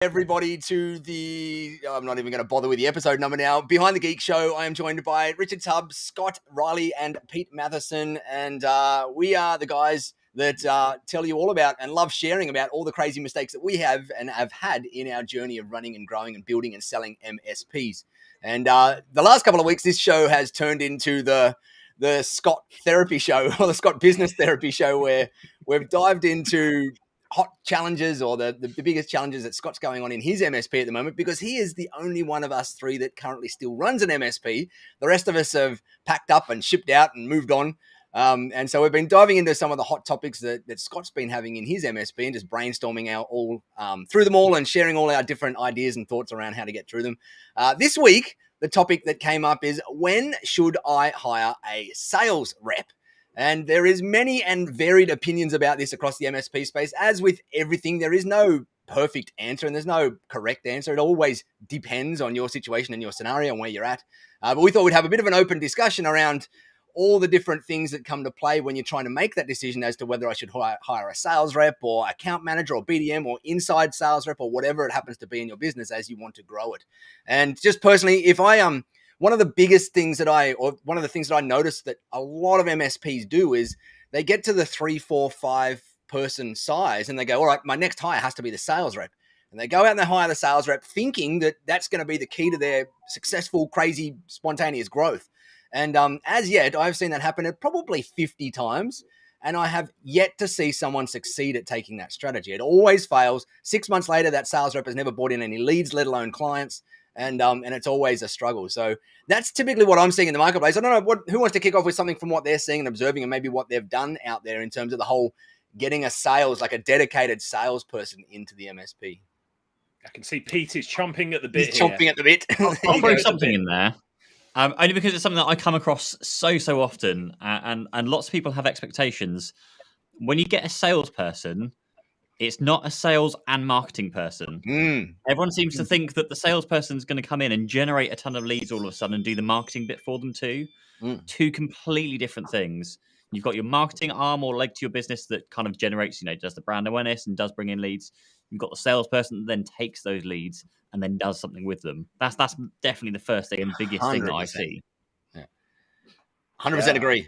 Everybody to I'm not even going to bother with the episode number now, Behind the Geeks show. I am joined by Richard Tubbs, Scott Riley, and Pete Matheson. And we are the guys that tell you all about and love sharing about all the crazy mistakes that we have and have had in our journey of running and growing and building and selling MSPs. And the last couple of weeks, this show has turned into the Scott therapy show or the Scott business therapy show, where we've dived into hot challenges or the biggest challenges that Scott's going on in his MSP at the moment, because he is the only one of us three that currently still runs an MSP. The rest of us have packed up and shipped out and moved on. And so we've been diving into some of the hot topics that Scott's been having in his MSP and just brainstorming through them all and sharing all our different ideas and thoughts around how to get through them. This week, the topic that came up is, when should I hire a sales rep? And there is many and varied opinions about this across the MSP space. As with everything, there is no perfect answer and there's no correct answer. It always depends on your situation and your scenario and where you're at. But we thought we'd have a bit of an open discussion around all the different things that come to play when you're trying to make that decision as to whether I should hire a sales rep or account manager or BDM or inside sales rep or whatever it happens to be in your business as you want to grow it. And just personally, if I one of the biggest things one of the things that I noticed that a lot of MSPs do is they get to the 3, 4, 5 person size and they go, all right, my next hire has to be the sales rep. And they go out and they hire the sales rep thinking that that's going to be the key to their successful, crazy, spontaneous growth. And as yet, I've seen that happen at probably 50 times. And I have yet to see someone succeed at taking that strategy. It always fails. 6 months later, that sales rep has never brought in any leads, let alone clients. And it's always a struggle. So that's typically what I'm seeing in the marketplace. I don't know who wants to kick off with something from what they're seeing and observing and maybe what they've done out there in terms of the whole getting a dedicated salesperson into the MSP. I can see Pete is chomping at the bit. He's chomping at the bit. I'll throw something in there. Only because it's something that I come across so often, and lots of people have expectations. When you get a salesperson, it's not a sales and marketing person. Everyone seems to think that the salesperson is going to come in and generate a ton of leads all of a sudden and do the marketing bit for them too. Two completely different things. You've got your marketing arm or leg to your business that kind of generates, does the brand awareness and does bring in leads. You've got the salesperson that then takes those leads and then does something with them. That's definitely the first thing and biggest 100%. Thing that I see. Yeah. 100% agree.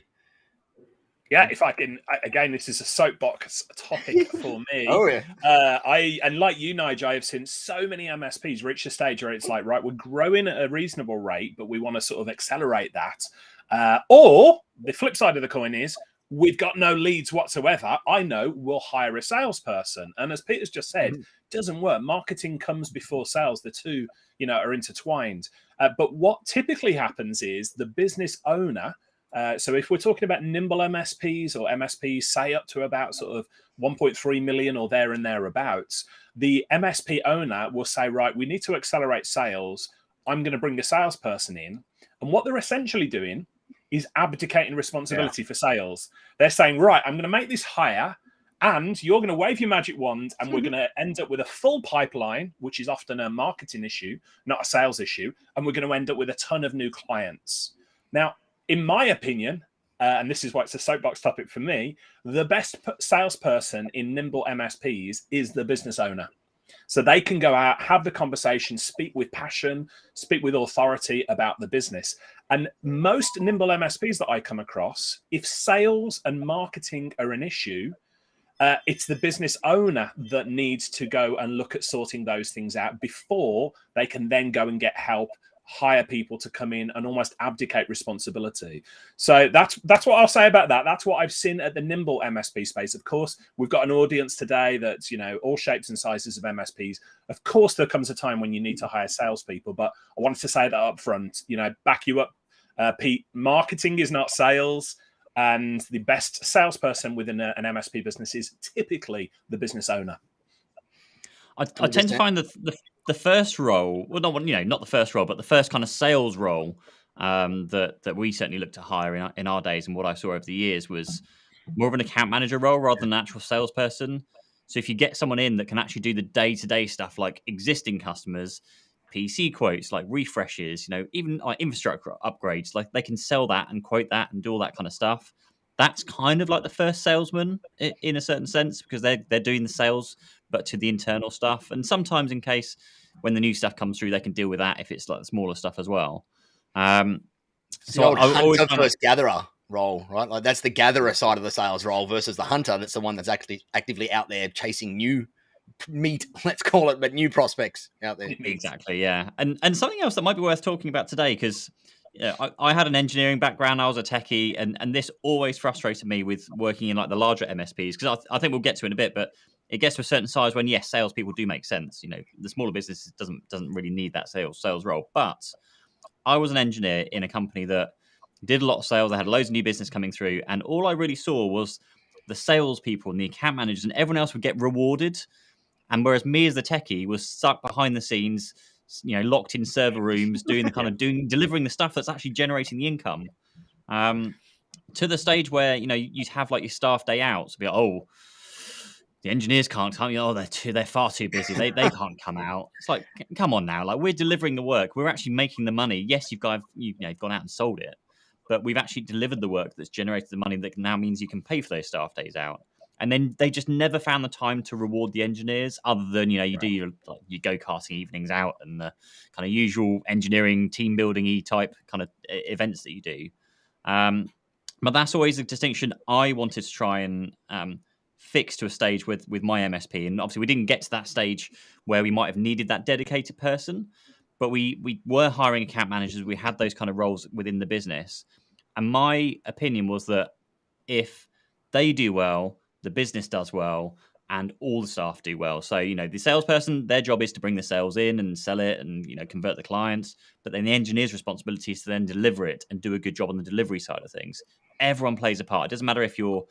Yeah, if I can, again, this is a soapbox topic for me. Oh, yeah. And like you, Nigel, I have seen so many MSPs reach a stage where it's like, right, we're growing at a reasonable rate, but we want to sort of accelerate that. Or the flip side of the coin is, we've got no leads whatsoever. I know we'll hire a salesperson. And as Peter's just said, doesn't work. Marketing comes before sales. The two, are intertwined. But what typically happens is the business owner, so if we're talking about nimble MSPs or MSPs, say up to about sort of 1.3 million or there and thereabouts, the MSP owner will say, right, we need to accelerate sales. I'm going to bring a salesperson in. And what they're essentially doing is abdicating responsibility for sales. They're saying, right, I'm going to make this hire and you're going to wave your magic wand and we're going to end up with a full pipeline, which is often a marketing issue, not a sales issue. And we're going to end up with a ton of new clients. Now, in my opinion, and this is why it's a soapbox topic for me, the best salesperson in nimble MSPs is the business owner. So they can go out, have the conversation, speak with passion, speak with authority about the business. And most nimble MSPs that I come across, if sales and marketing are an issue, it's the business owner that needs to go and look at sorting those things out before they can then go and get help, hire people to come in and almost abdicate responsibility. So that's what I'll say about that. That's what I've seen at the nimble MSP space. Of course, we've got an audience today that's, all shapes and sizes of MSPs. Of course, there comes a time when you need to hire salespeople, but I wanted to say that up front, back you up, Pete. Marketing is not sales. And the best salesperson within an MSP business is typically the business owner. I tend to find the first role, well, not the first role, but the first kind of sales role that we certainly looked to hire in our days, and what I saw over the years was more of an account manager role rather than an actual salesperson. So if you get someone in that can actually do the day-to-day stuff like existing customers, PC quotes, like refreshes, even like infrastructure upgrades, like they can sell that and quote that and do all that kind of stuff. That's kind of like the first salesman in a certain sense, because they're doing the sales but to the internal stuff. And sometimes, in case when the new stuff comes through, they can deal with that if it's like the smaller stuff as well. It's the So old I always hunter kind of, versus gatherer role, right? Like that's the gatherer side of the sales role versus the hunter. That's the one that's actually actively out there chasing new meat, let's call it, but new prospects out there. exactly, yeah. And something else that might be worth talking about today, because I had an engineering background, I was a techie, and this always frustrated me with working in like the larger MSPs, because I think we'll get to it in a bit, but it gets to a certain size when, yes, salespeople do make sense. You know, the smaller business doesn't really need that sales role. But I was an engineer in a company that did a lot of sales. I had loads of new business coming through, and all I really saw was the salespeople and the account managers and everyone else would get rewarded. And whereas me as the techie was stuck behind the scenes, you know, locked in server rooms, doing the kind of delivering the stuff that's actually generating the income. To the stage where, you know, you'd have like your staff day out. So be like, oh, the engineers can't come. Oh, they're far too busy. They can't come out. It's like, come on now. Like, we're delivering the work. We're actually making the money. Yes, you've gone out and sold it, but we've actually delivered the work that's generated the money that now means you can pay for those staff days out. And then they just never found the time to reward the engineers, other than, you know, you do your go-karting evenings out and the kind of usual engineering team building type kind of events that you do. But that's always a distinction I wanted to try and fix to a stage with my MSP. And obviously we didn't get to that stage where we might have needed that dedicated person, but we were hiring account managers. We had those kind of roles within the business. And my opinion was that if they do well, the business does well, and all the staff do well. So, you know, the salesperson, their job is to bring the sales in and sell it and, you know, convert the clients. But then the engineer's responsibility is to then deliver it and do a good job on the delivery side of things. Everyone plays a part. It doesn't matter if you're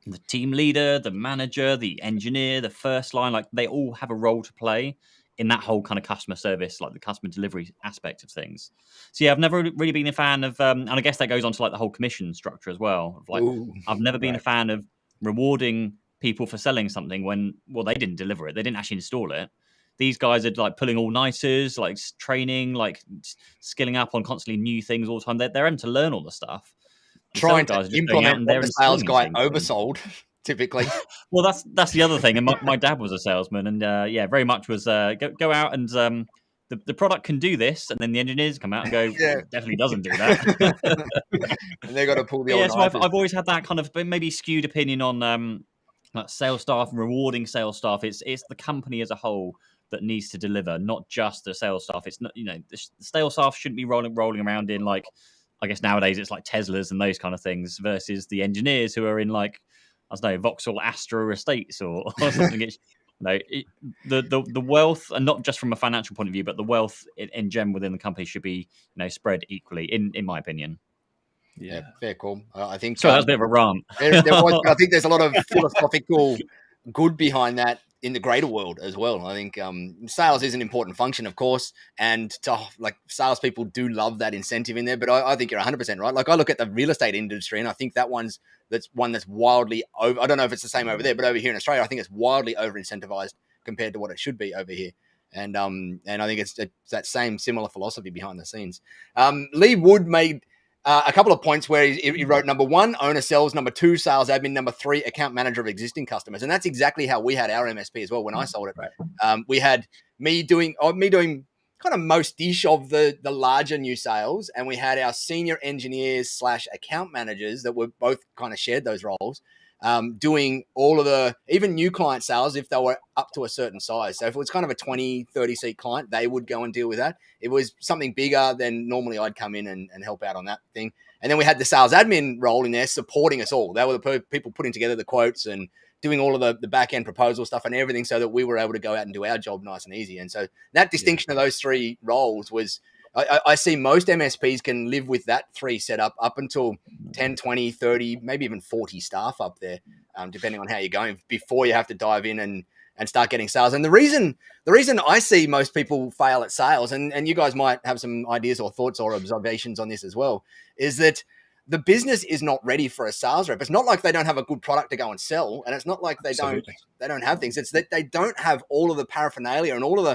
the team leader, the manager, the engineer, the first line, like they all have a role to play in that whole kind of customer service, like the customer delivery aspect of things. So yeah, I've never really been a fan of, and I guess that goes on to like the whole commission structure as well. Of like, I've never been a fan of rewarding people for selling something when, well, they didn't deliver it. They didn't actually install it. These guys are like pulling all-nighters, like training, like skilling up on constantly new things all the time. They're having to learn all the stuff. Trying to implement what the sales guy oversold, typically. Well, that's the other thing. And my dad was a salesman, and very much was go out and the product can do this, and then the engineers come out and go, well, it definitely doesn't do that. And they got to pull the old. Yeah, so I've always had that kind of maybe skewed opinion on like sales staff and rewarding sales staff. It's the company as a whole that needs to deliver, not just the sales staff. It's not, you know, the sales staff shouldn't be rolling around in like, I guess nowadays it's like Teslas and those kind of things versus the engineers who are in like, I don't know, Vauxhall Astra estates or something. It's, you know, the wealth, and not just from a financial point of view, but the wealth in general within the company should be, you know, spread equally, in my opinion. Yeah, fair call. I think so. That's a bit of a rant. There was, I think there's a lot of philosophical good behind that in the greater world as well. I think sales is an important function, of course, and like salespeople do love that incentive in there. But I think you're 100% right. Like I look at the real estate industry, and I think that's wildly over. I don't know if it's the same over there, but over here in Australia, I think it's wildly over incentivized compared to what it should be over here. And I think it's that same similar philosophy behind the scenes. Lee Wood made a couple of points where he wrote number 1, owner sells, number 2, sales admin, number 3, account manager of existing customers. And that's exactly how we had our MSP as well when I sold it. Right. We had me doing kind of most-ish of the larger new sales, and we had our senior engineers / account managers that were both kind of shared those roles, doing all of the even new client sales if they were up to a certain size. So if it was kind of a 20, 30 seat client, they would go and deal with that. If it was something bigger, then normally I'd come in and help out on that thing. And then we had the sales admin role in there supporting us all. They were the people putting together the quotes and doing all of the back end proposal stuff and everything so that we were able to go out and do our job nice and easy. And so that distinction of those 3 roles was, I see most MSPs can live with that 3 setup up until 10, 20, 30, maybe even 40 staff up there, depending on how you're going, before you have to dive in and start getting sales. And the reason I see most people fail at sales, and you guys might have some ideas or thoughts or observations on this as well, is that the business is not ready for a sales rep. It's not like they don't have a good product to go and sell, and it's not like they don't have things. It's that they don't have all of the paraphernalia and all of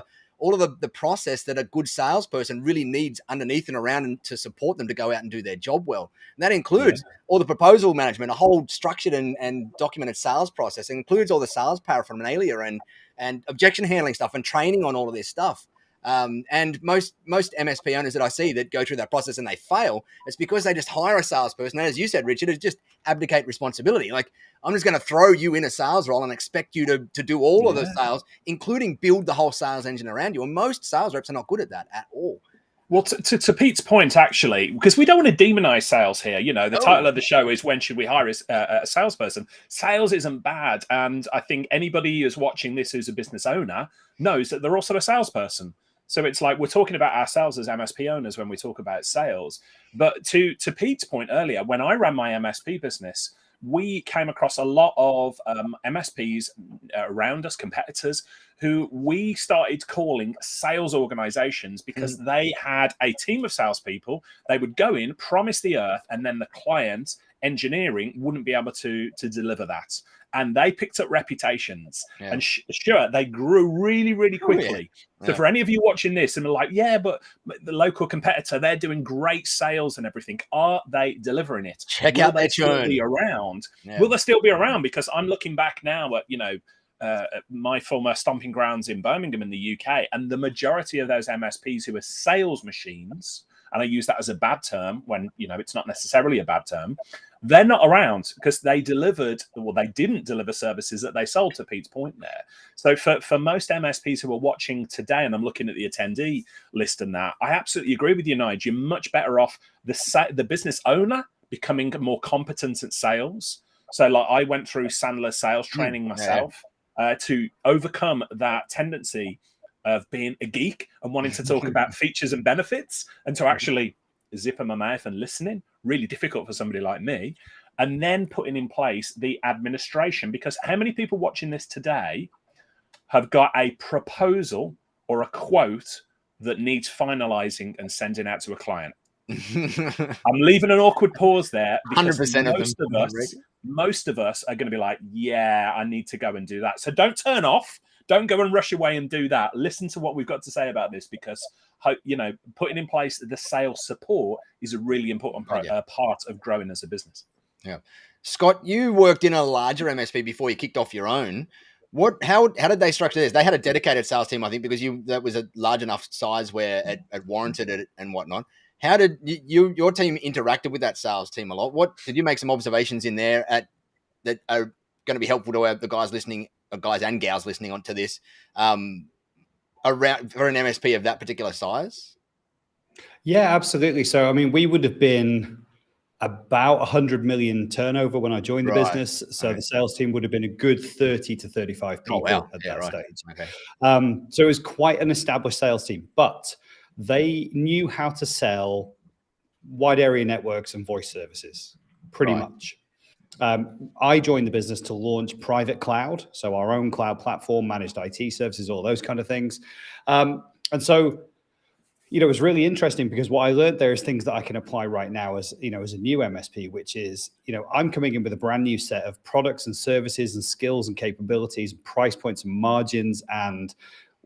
the process that a good salesperson really needs underneath and around and to support them to go out and do their job well. And that includes all the proposal management, a whole structured and documented sales process. It includes all the sales paraphernalia and and objection handling stuff and training on all of this stuff. And most MSP owners that I see that go through that process and they fail, it's because they just hire a salesperson. And as you said, Richard, it's just abdicate responsibility. Like, I'm just going to throw you in a sales role and expect you to do all of the sales, including build the whole sales engine around you. And most sales reps are not good at that at all. Well, to Pete's point, actually, because we don't want to demonize sales here. You know, the title of the show is "When Should We Hire a Salesperson?" Sales isn't bad, and I think anybody who's watching this who's a business owner knows that they're also a salesperson. So it's like we're talking about ourselves as MSP owners when we talk about sales. But to Pete's point earlier, when I ran my MSP business, we came across a lot of MSPs around us, competitors, who we started calling sales organizations because they had a team of salespeople. They would go in, promise the earth, and then the client engineering wouldn't be able to deliver that. And they picked up reputations. Yeah. And sure, they grew really, really quickly. So for any of you watching this and are like, yeah, but the local competitor, they're doing great sales and everything. Are they delivering it? Check out their churn. Will they still be around? Yeah. Will they still be around? Because I'm looking back now at, my former stomping grounds in Birmingham in the UK, and the majority of those MSPs who are sales machines, and I use that as a bad term when, it's not necessarily a bad term, they're not around because they didn't deliver services that they sold, to Pete's point there. So for most MSPs who are watching today, and I'm looking at the attendee list and that, I absolutely agree with you, Nigel. You're much better off the business owner becoming more competent at sales. So like I went through Sandler sales training myself to overcome that tendency of being a geek and wanting to talk about features and benefits, and to actually zip in my mouth and listening, really difficult for somebody like me, and then putting in place the administration. Because how many people watching this today have got a proposal or a quote that needs finalizing and sending out to a client? I'm leaving an awkward pause there because 100% most of us are going to be like, yeah, I need to go and do that. So don't turn off. Don't go and rush away and do that. Listen to what we've got to say about this, because putting in place the sales support is a really important part of growing as a business. Yeah, Scott, you worked in a larger MSP before you kicked off your own. How did they structure this? They had a dedicated sales team, I think, because that was a large enough size where it warranted it and whatnot. How did your team interacted with that sales team a lot? What did you make some observations in there that are going to be helpful to the guys listening? Guys and gals listening onto this, around for an MSP of that particular size? Yeah, absolutely. So, I mean, we would have been about 100 million turnover when I joined the business. So the sales team would have been a good 30 to 35 people at that stage. Okay. So it was quite an established sales team, but they knew how to sell wide area networks and voice services pretty much. I joined the business to launch private cloud, so our own cloud platform, managed IT services, all those kind of things. And so, it was really interesting because what I learned there is things that I can apply right now as a new MSP, which is, I'm coming in with a brand new set of products and services and skills and capabilities, and price points and margins. And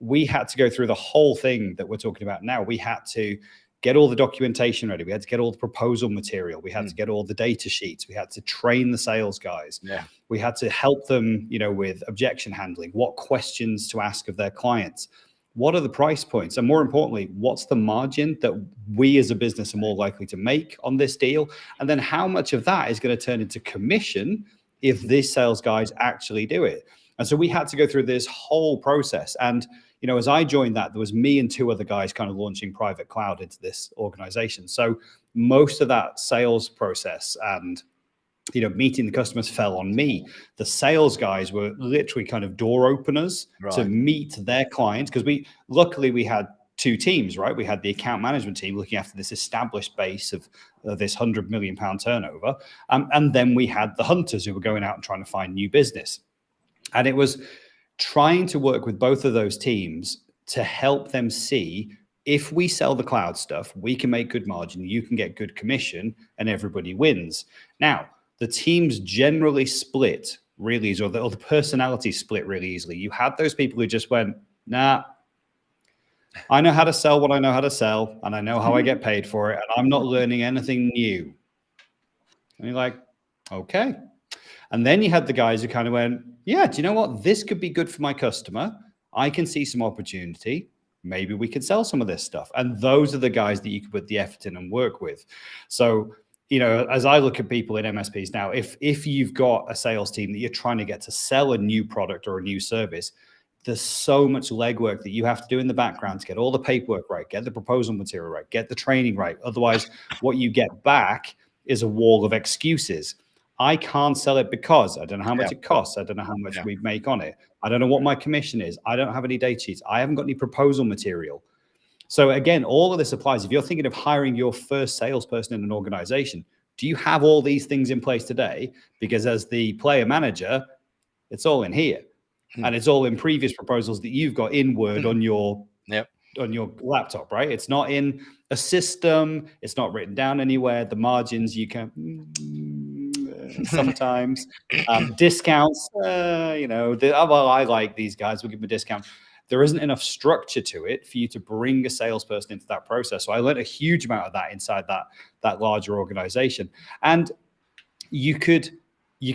we had to go through the whole thing that we're talking about now. We had to get all the documentation ready. We had to get all the proposal material. We had to get all the data sheets. We had to train the sales guys. Yeah. We had to help them, with objection handling, what questions to ask of their clients. What are the price points? And more importantly, what's the margin that we as a business are more likely to make on this deal? And then how much of that is going to turn into commission if these sales guys actually do it? And so we had to go through this whole process. And as I joined that, there was me and two other guys kind of launching private cloud into this organization. So most of that sales process and, meeting the customers fell on me. The sales guys were literally kind of door openers to meet their clients, because luckily we had two teams, right? We had the account management team looking after this established base of this £100 million turnover. And then we had the hunters who were going out and trying to find new business. And it was trying to work with both of those teams to help them see, if we sell the cloud stuff, we can make good margin, you can get good commission, and everybody wins. Now, the teams generally split really easily, or the personalities split really easily. You had those people who just went, nah, I know how to sell what I know how to sell, and I know how I get paid for it, and I'm not learning anything new. And you're like, okay. And then you had the guys who kind of went, yeah, do you know what? This could be good for my customer. I can see some opportunity. Maybe we could sell some of this stuff. And those are the guys that you could put the effort in and work with. So, you know, as I look at people in MSPs now, if you've got a sales team that you're trying to get to sell a new product or a new service, there's so much legwork that you have to do in the background to get all the paperwork right, get the proposal material right, get the training right. Otherwise, what you get back is a wall of excuses. I can't sell it because I don't know how much it costs. I don't know how much we make on it. I don't know what my commission is. I don't have any data sheets. I haven't got any proposal material. So again, all of this applies. If you're thinking of hiring your first salesperson in an organization, do you have all these things in place today? Because as the player manager, it's all in here. And it's all in previous proposals that you've got in Word on your laptop, right? It's not in a system. It's not written down anywhere. The margins you can sometimes discounts. I like these guys. We'll give them a discount. There isn't enough structure to it for you to bring a salesperson into that process. So I learned a huge amount of that inside that larger organization, and you could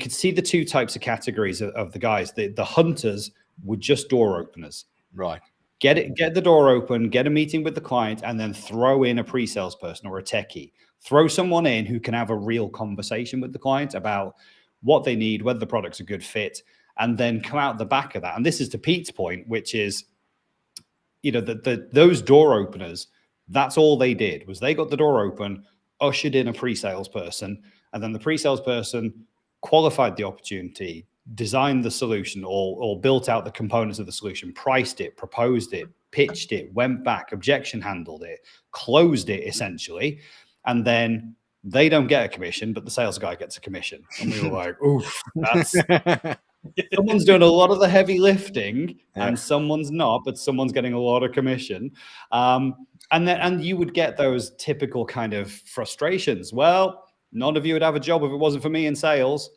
see the two types of categories of the guys. The hunters were just door openers. Right. Get the door open, get a meeting with the client, and then throw in a pre-sales person or a techie. Throw someone in who can have a real conversation with the client about what they need, whether the product's a good fit, and then come out the back of that. And this is to Pete's point, which is, you know, those door openers, that's all they did was they got the door open, ushered in a pre-sales person, and then the pre-sales person qualified the opportunity, designed the solution or built out the components of the solution, priced it, proposed it, pitched it, went back, objection handled it, closed it essentially. And then they don't get a commission, but the sales guy gets a commission. And we were like, oof, that's someone's doing a lot of the heavy lifting and someone's not, but someone's getting a lot of commission. And you would get those typical kind of frustrations. Well, none of you would have a job if it wasn't for me in sales.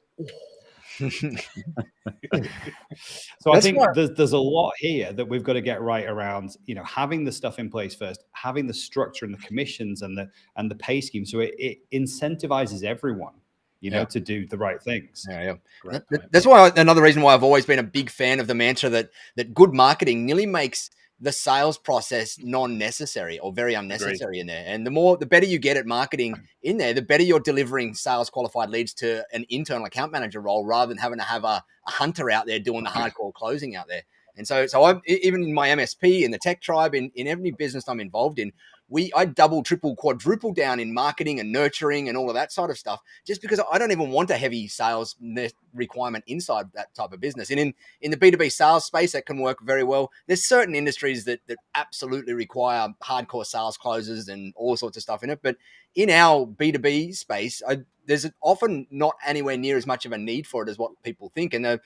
So I think there's a lot here that we've got to get right around, you know, having the stuff in place first, having the structure and the commissions and the pay scheme. So it incentivizes everyone, you know, to do the right things. That's why another reason why I've always been a big fan of the mantra that good marketing nearly makes the sales process non-necessary or very unnecessary in there. And the better you get at marketing in there, the better you're delivering sales qualified leads to an internal account manager role rather than having to have a hunter out there doing the hardcore closing out there. And so I even in my MSP, in the tech tribe, in every business I'm involved in, I double, triple, quadruple down in marketing and nurturing and all of that sort of stuff, just because I don't even want a heavy sales requirement inside that type of business. And in the B2B sales space, that can work very well. There's certain industries that absolutely require hardcore sales closes and all sorts of stuff in it. But in our B2B space, there's often not anywhere near as much of a need for it as what people think. And the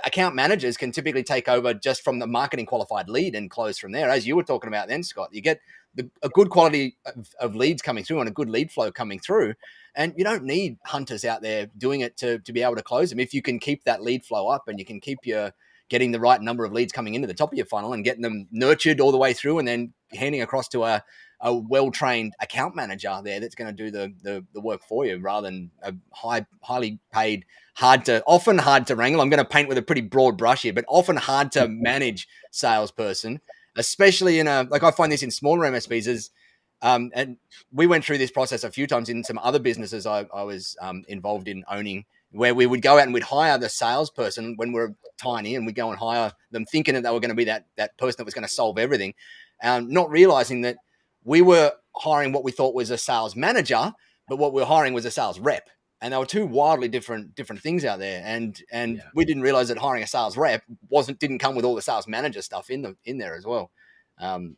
account managers can typically take over just from the marketing qualified lead and close from there. As you were talking about then, Scott, you get a good quality of leads coming through and a good lead flow coming through. And you don't need hunters out there doing it to be able to close them. If you can keep that lead flow up and you can keep getting the right number of leads coming into the top of your funnel and getting them nurtured all the way through and then handing across to a well-trained account manager there that's going to do the work for you rather than a highly paid, often hard to wrangle. I'm going to paint with a pretty broad brush here, but often hard to manage salesperson, especially I find this in smaller MSPs and we went through this process a few times in some other businesses I was involved in owning, where we would go out and we'd hire the salesperson when we're tiny, and we'd go and hire them thinking that they were going to be that person that was going to solve everything, not realizing that we were hiring what we thought was a sales manager, but what we were hiring was a sales rep. And there were two wildly different things out there. And we didn't realize that hiring a sales rep didn't come with all the sales manager stuff in there as well. Ton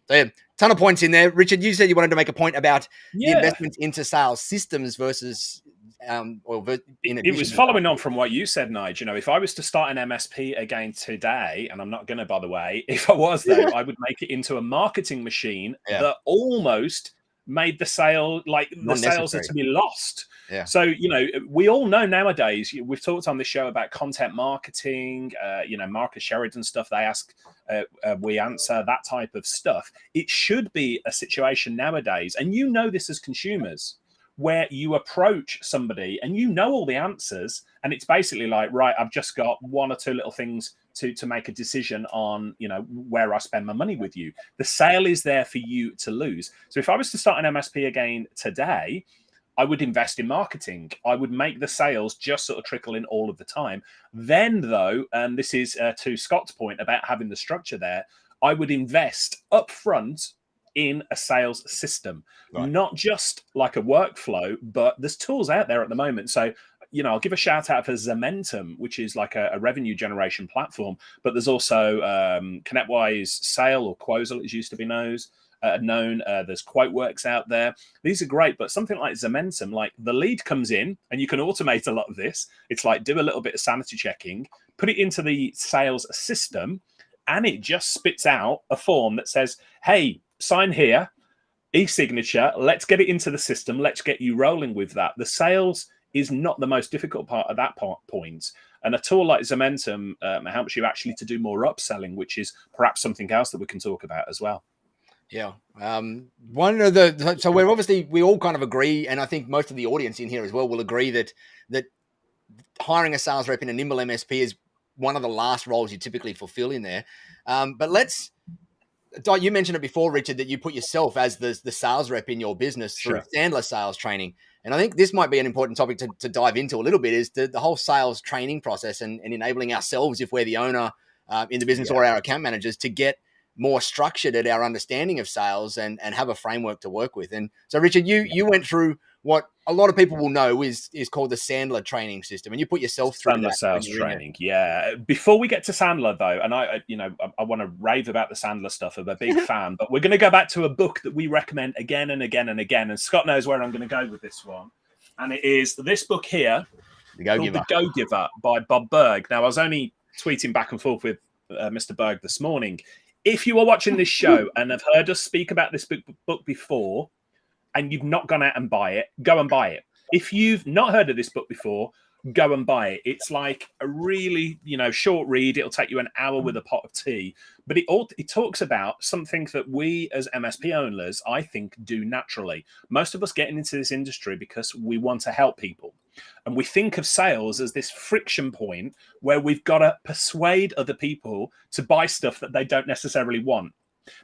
of points in there. Richard, you said you wanted to make a point about the investments into sales systems versus it was following on from what you said, Nigel. You know, if I was to start an MSP again today, and I'm not going to, by the way, if I was though, I would make it into a marketing machine that almost made the sale, like the sales are to be lost. Yeah. So, you know, we all know nowadays, we've talked on this show about content marketing, Marcus Sheridan stuff. They ask, we answer, that type of stuff. It should be a situation nowadays. And you know this as consumers. where you approach somebody and you know all the answers, and it's basically like, right, I've just got one or two little things to make a decision on, where I spend my money with you. The sale is there for you to lose. So if I was to start an MSP again today, I would invest in marketing. I would make the sales just sort of trickle in all of the time. Then, though, and this is to Scott's point about having the structure there, I would invest upfront in a sales system, not just like a workflow, but there's tools out there at the moment. So, I'll give a shout out for Zementum, which is like a revenue generation platform, but there's also ConnectWise Sale, or Quosal, as used to be known. There's QuoteWorks out there. These are great, but something like Zementum, like the lead comes in and you can automate a lot of this. It's like do a little bit of sanity checking, put it into the sales system, and it just spits out a form that says, hey, sign here, e-signature, let's get it into the system, let's get you rolling with that. The sales is not the most difficult part at that point. And a tool like Zementum helps you actually to do more upselling, which is perhaps something else that we can talk about as well. Yeah. So we all kind of agree, and I think most of the audience in here as well will agree that hiring a sales rep in a nimble MSP is one of the last roles you typically fulfill in there. But you mentioned it before, Richard, that you put yourself as the sales rep in your business through Sandler sales training. And I think this might be an important topic to dive into a little bit, is the whole sales training process and enabling ourselves, if we're the owner in the business or our account managers, to get more structured at our understanding of sales and have a framework to work with. And so, Richard, you went through what a lot of people will know is called the Sandler training system, and you put yourself through Sandler that sales training. Yeah. Before we get to Sandler, though, and I want to rave about the Sandler stuff. I'm a big fan, but we're going to go back to a book that we recommend again and again and again. And Scott knows where I'm going to go with this one, and it is this book here, called The Go-Giver by Bob Berg. Now, I was only tweeting back and forth with Mr. Berg this morning. If you are watching this show and have heard us speak about this book before, and you've not gone out and buy it, go and buy it. If you've not heard of this book before, go and buy it. It's like a really, short read. It'll take you an hour with a pot of tea. But it talks about something that we as MSP owners, I think, do naturally. Most of us getting into this industry because we want to help people. And we think of sales as this friction point where we've got to persuade other people to buy stuff that they don't necessarily want.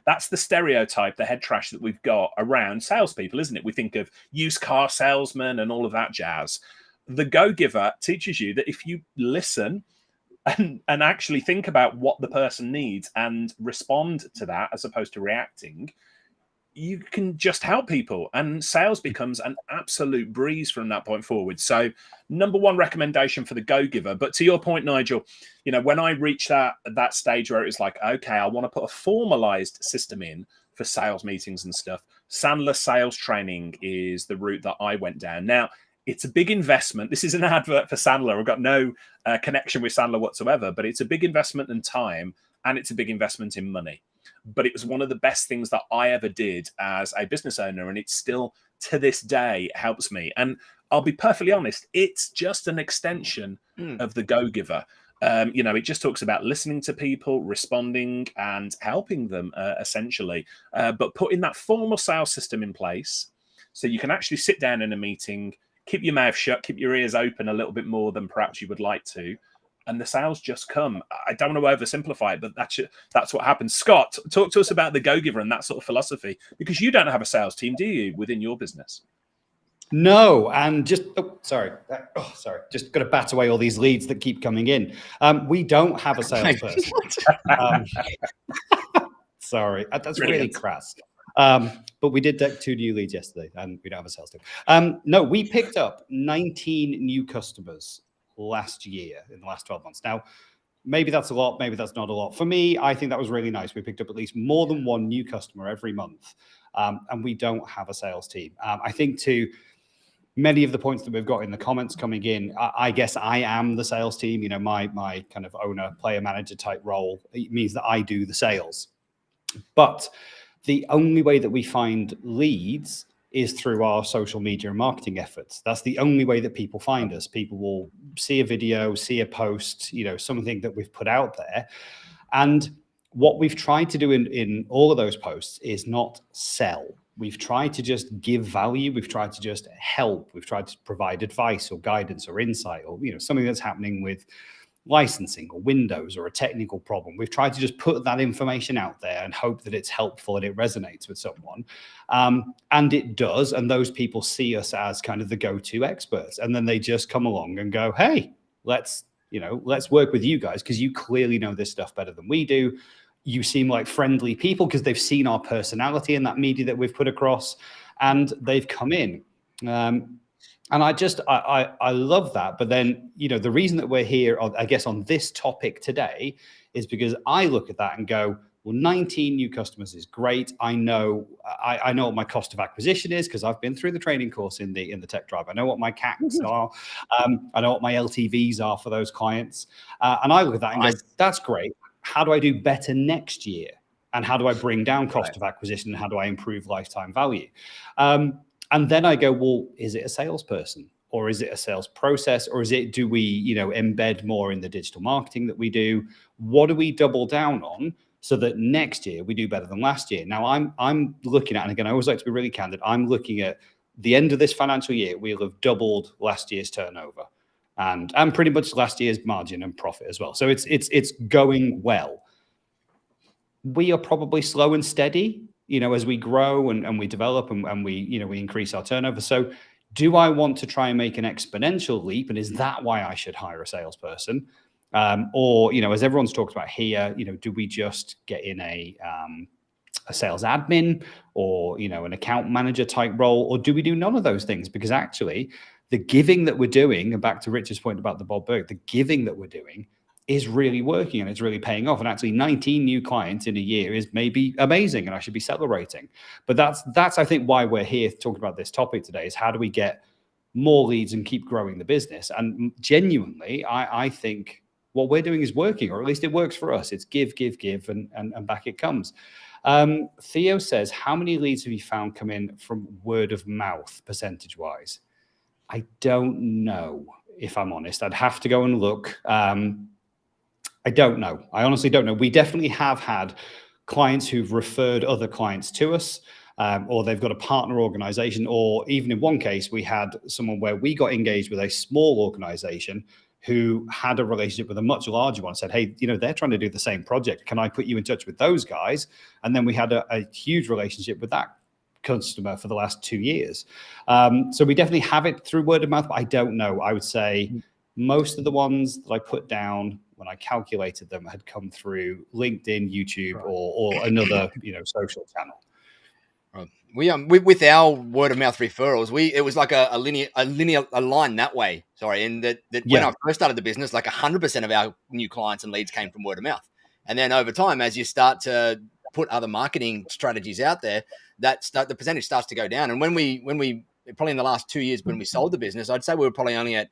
That's the stereotype, the head trash that we've got around salespeople, isn't it? We think of used car salesmen and all of that jazz. The Go-Giver teaches you that if you listen and actually think about what the person needs and respond to that as opposed to reacting, you can just help people, and sales becomes an absolute breeze from that point forward. So number one recommendation for the Go-Giver. But to your point, Nigel, when I reached that stage where it was like, okay, I want to put a formalized system in for sales meetings and stuff, Sandler sales training is the route that I went down. Now, it's a big investment. This is an advert for Sandler. I've got no connection with Sandler whatsoever, but it's a big investment in time, and it's a big investment in money. But it was one of the best things that I ever did as a business owner, and it still to this day helps me. And I'll be perfectly honest, it's just an extension of the Go-Giver. It just talks about listening to people, responding, and helping them essentially, but putting that formal sales system in place so you can actually sit down in a meeting, keep your mouth shut, keep your ears open a little bit more than perhaps you would like to, and the sales just come. I don't want to oversimplify it, but that's what happens. Scott, talk to us about the Go-Giver and that sort of philosophy, because you don't have a sales team, do you, within your business? No, and just just got to bat away all these leads that keep coming in. We don't have a salesperson. Sorry, that's really crass. But we did 2 new leads yesterday, and we don't have a sales team. No, we picked up 19 new customers last year in the last 12 months. Now, maybe that's a lot, maybe that's not a lot. For me, I think that was really nice. We picked up at least more than 1 new customer every month, and we don't have a sales team. I think to many of the points that we've got in the comments coming in, I guess I am the sales team. My kind of owner, player manager type role, it means that I do the sales. But the only way that we find leads is through our social media and marketing efforts. That's the only way that people find us. People will see a video, see a post, something that we've put out there. And what we've tried to do in all of those posts is not sell. We've tried to just give value. We've tried to just help. We've tried to provide advice or guidance or insight or, something that's happening with licensing or Windows or a technical problem. We've tried to just put that information out there and hope that it's helpful and it resonates with someone. And it does. And those people see us as kind of the go-to experts. And then they just come along and go, hey, let's work with you guys because you clearly know this stuff better than we do. You seem like friendly people because they've seen our personality in that media that we've put across, and they've come in. And I love that. But then, the reason that we're here, I guess, on this topic today is because I look at that and go, well, 19 new customers is great. I know what my cost of acquisition is because I've been through the training course in the Tech Tribe. I know what my CACs are. I know what my LTVs are for those clients. And I look at that and go, that's great. How do I do better next year? And how do I bring down cost of acquisition? And how do I improve lifetime value? And then I go, well, is it a salesperson or is it a sales process? Or do we, embed more in the digital marketing that we do? What do we double down on so that next year we do better than last year? Now I'm looking at, and again, I always like to be really candid. I'm looking at the end of this financial year, we'll have doubled last year's turnover. And pretty much last year's margin and profit as well. So it's going well. We are probably slow and steady, as we grow and we develop and we, we increase our turnover. So do I want to try and make an exponential leap? And is that why I should hire a salesperson? Or, as everyone's talked about here, do we just get in a sales admin or, an account manager type role? Or do we do none of those things? Because actually, the giving that we're doing, and back to Richard's point about the Bob Burg, the giving that we're doing is really working and it's really paying off. And actually 19 new clients in a year is maybe amazing and I should be celebrating. But that's I think why we're here talking about this topic today, is how do we get more leads and keep growing the business? And genuinely, I think what we're doing is working, or at least it works for us. It's give, and back it comes. Theo says, how many leads have you found come in from word of mouth percentage-wise? I don't know, if I'm honest. I'd have to go and look. I don't know. I honestly don't know. We definitely have had clients who've referred other clients to us, or they've got a partner organization, or even in one case, we had someone where we got engaged with a small organization who had a relationship with a much larger one, said, hey, they're trying to do the same project. Can I put you in touch with those guys? And then we had a huge relationship with that customer for the last 2 years. So we definitely have it through word of mouth, but I don't know. I would say most of the ones that I put down when I calculated them had come through LinkedIn, YouTube, or another social channel. We with our word of mouth referrals, it was like a line that way. Sorry, and that when I first started the business, like 100% of our new clients and leads came from word of mouth. And then over time, as you start to put other marketing strategies out there, the percentage starts to go down. And when we probably in the last 2 years when we sold the business, I'd say we were probably only at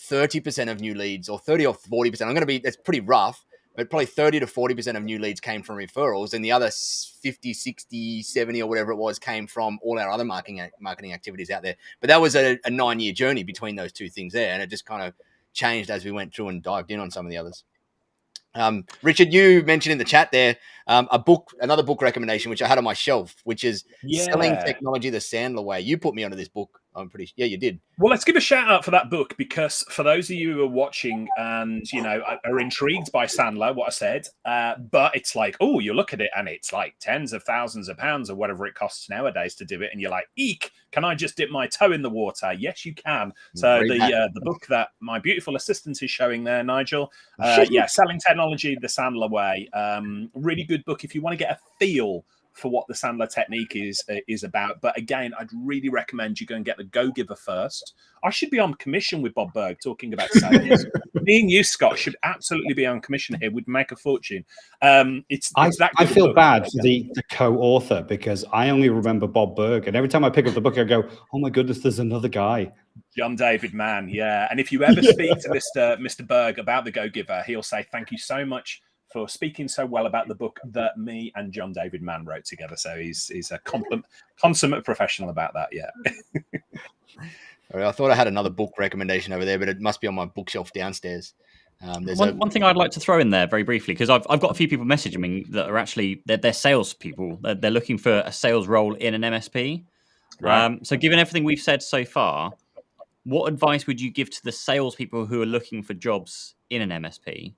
30% of new leads, or 30 or 40%. That's pretty rough, but probably 30 to 40% of new leads came from referrals, and the other 50, 60, 70 or whatever it was came from all our other marketing activities out there. But that was a 9-year journey between those two things there, and it just kind of changed as we went through and dived in on some of the others. Richard, you mentioned in the chat there another book recommendation, which I had on my shelf, which is Selling Technology the Sandler Way. You put me onto this book. You did. Well, let's give a shout out for that book, because for those of you who are watching and, are intrigued by Sandler, what I said, but it's like, oh, you look at it and it's like tens of thousands of pounds or whatever it costs nowadays to do it. And you're like, eek, can I just dip my toe in the water? Yes, you can. So the book that my beautiful assistant is showing there, Nigel, Selling Technology the Sandler Way. Really good book if you want to get a feel for what the Sandler technique is about. But again, I'd really recommend you go and get the Go Giver first. I should be on commission with Bob Burg talking about sales. Me and you, Scott, should absolutely be on commission here. We'd make a fortune. It's that good. I feel bad for the co-author, because I only remember Bob Burg, and every time I pick up the book, I go, oh my goodness, there's another guy. John David Mann, yeah. And if you ever speak to Mr. Burg about the Go Giver, he'll say, thank you so much for speaking so well about the book that me and John David Mann wrote together. So he's a consummate professional about that. Yeah. I thought I had another book recommendation over there, but it must be on my bookshelf downstairs. One thing I'd like to throw in there very briefly, because I've got a few people messaging me that are actually they're sales people. They're looking for a sales role in an MSP. Right. So given everything we've said so far, what advice would you give to the salespeople who are looking for jobs in an MSP?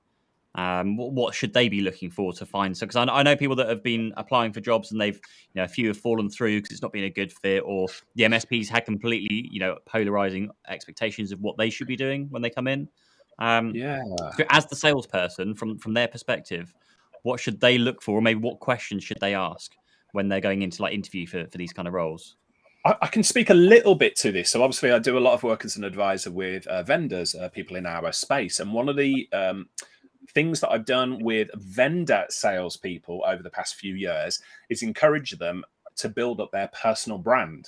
What should they be looking for to find? So, because I know people that have been applying for jobs and they've, a few have fallen through because it's not been a good fit, or the MSPs had completely, polarizing expectations of what they should be doing when they come in. So as the salesperson, from their perspective, what should they look for, or maybe what questions should they ask when they're going into interview for these kind of roles? I can speak a little bit to this. So obviously I do a lot of work as an advisor with vendors, people in our space. And one of the things that I've done with vendor salespeople over the past few years is encourage them to build up their personal brand.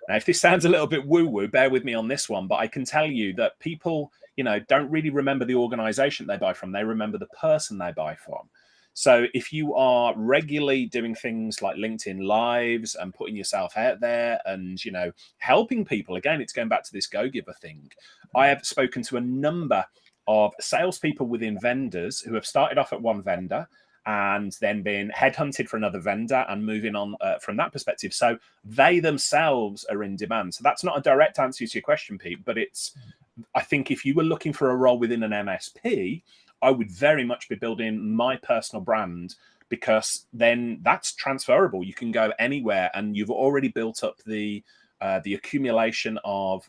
Now, if this sounds a little bit woo-woo, bear with me on this one, but I can tell you that people, don't really remember the organization they buy from. They remember the person they buy from. So if you are regularly doing things like LinkedIn Lives and putting yourself out there and, helping people, again, it's going back to this go-giver thing. I have spoken to a number of salespeople within vendors who have started off at one vendor and then been headhunted for another vendor and moving on from that perspective. So they themselves are in demand. So that's not a direct answer to your question, Pete, but I think if you were looking for a role within an MSP, I would very much be building my personal brand, because then that's transferable. You can go anywhere and you've already built up the accumulation of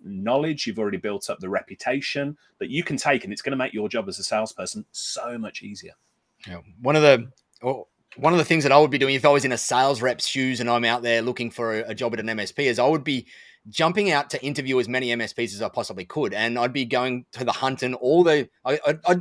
knowledge. You've already built up the reputation that you can take, and it's going to make your job as a salesperson so much easier. Yeah. One of the things that I would be doing if I was in a sales rep's shoes and I'm out there looking for a job at an MSP is I would be jumping out to interview as many MSPs as I possibly could. And I'd be going to the hunt and I'd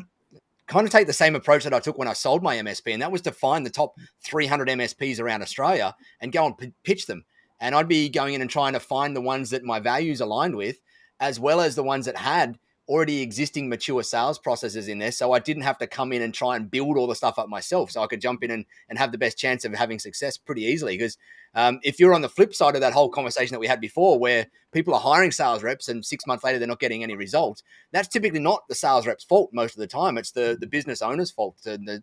kind of take the same approach that I took when I sold my MSP. And that was to find the top 300 MSPs around Australia and go and pitch them. And I'd be going in and trying to find the ones that my values aligned with, as well as the ones that had already existing mature sales processes in there. So I didn't have to come in and try and build all the stuff up myself. So I could jump in and have the best chance of having success pretty easily. Because if you're on the flip side of that whole conversation that we had before, where people are hiring sales reps and 6 months later, they're not getting any results, that's typically not the sales rep's fault most of the time. It's the business owner's fault, the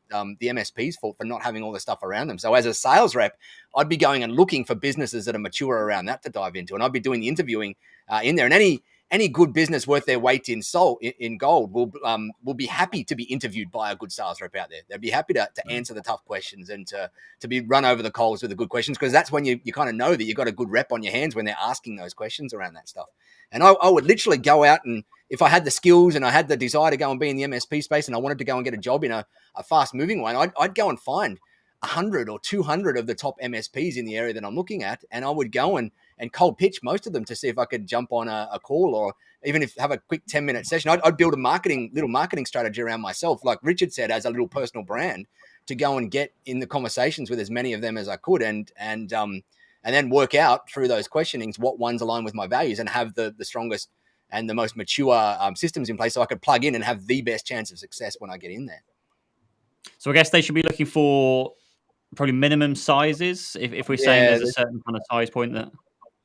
MSP's fault for not having all the stuff around them. So as a sales rep, I'd be going and looking for businesses that are mature around that to dive into. And I'd be doing the interviewing in there. And any good business worth their weight in gold will be happy to be interviewed by a good sales rep out there. They'd be happy to answer the tough questions and to be run over the coals with the good questions, because that's when you kind of know that you've got a good rep on your hands when they're asking those questions around that stuff. And I would literally go out, and if I had the skills and I had the desire to go and be in the MSP space and I wanted to go and get a job in a fast moving one, I'd go and find 100 or 200 of the top MSPs in the area that I'm looking at. And I would go and cold pitch most of them to see if I could jump on a call, or even if have a quick 10-minute session. I'd build a little marketing strategy around myself, like Richard said, as a little personal brand, to go and get in the conversations with as many of them as I could, and then work out through those questionings what ones align with my values, and have the strongest and the most mature systems in place so I could plug in and have the best chance of success when I get in there. So I guess they should be looking for probably minimum sizes, if we're saying there's a certain kind of size point that...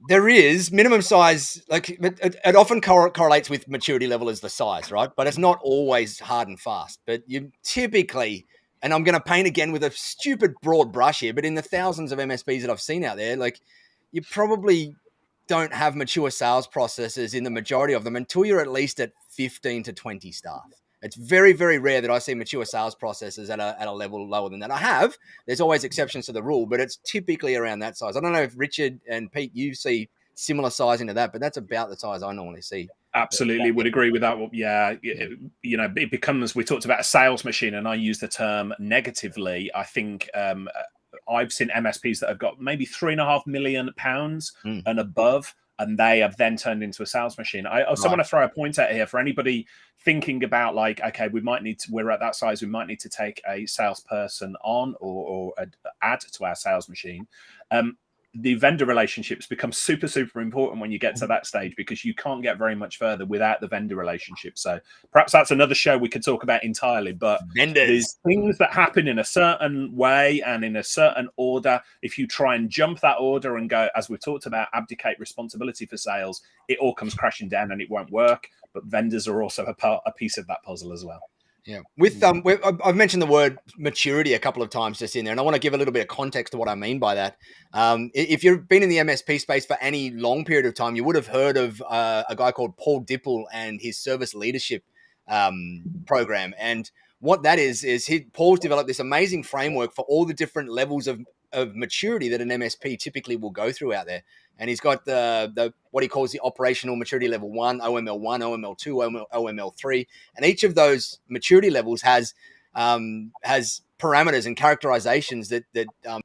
There is minimum size, like it often correlates with maturity level as the size, right? But it's not always hard and fast. But you typically, and I'm going to paint again with a stupid broad brush here, but in the thousands of MSPs that I've seen out there, like, you probably don't have mature sales processes in the majority of them until you're at least at 15 to 20 staff. It's very, very rare that I see mature sales processes at a level lower than that. There's always exceptions to the rule, but it's typically around that size. I don't know if Richard and Pete, you see similar size into that, but that's about the size I normally see. Absolutely would agree with that. Yeah, it becomes, we talked about a sales machine, and I use the term negatively. I think I've seen MSPs that have got maybe £3.5 million and above, and they have then turned into a sales machine. I also want to throw a point out here for anybody thinking about, like, okay, we're at that size, we might need to take a salesperson on or add to our sales machine. The vendor relationships become super, super important when you get to that stage, because you can't get very much further without the vendor relationship. So perhaps that's another show we could talk about entirely, but there's things that happen in a certain way and in a certain order. If you try and jump that order and go, as we've talked about, abdicate responsibility for sales, it all comes crashing down and it won't work. but vendors are also a piece of that puzzle as well. Yeah. I've mentioned the word maturity a couple of times just in there, and I want to give a little bit of context to what I mean by that. If you've been in the MSP space for any long period of time, you would have heard of a guy called Paul Dipple and his service leadership program. And what that is Paul's developed this amazing framework for all the different levels of maturity that an MSP typically will go through out there. And he's got the what he calls the operational maturity level 1, OML 1, OML 2, OML 3. And each of those maturity levels has parameters and characterizations that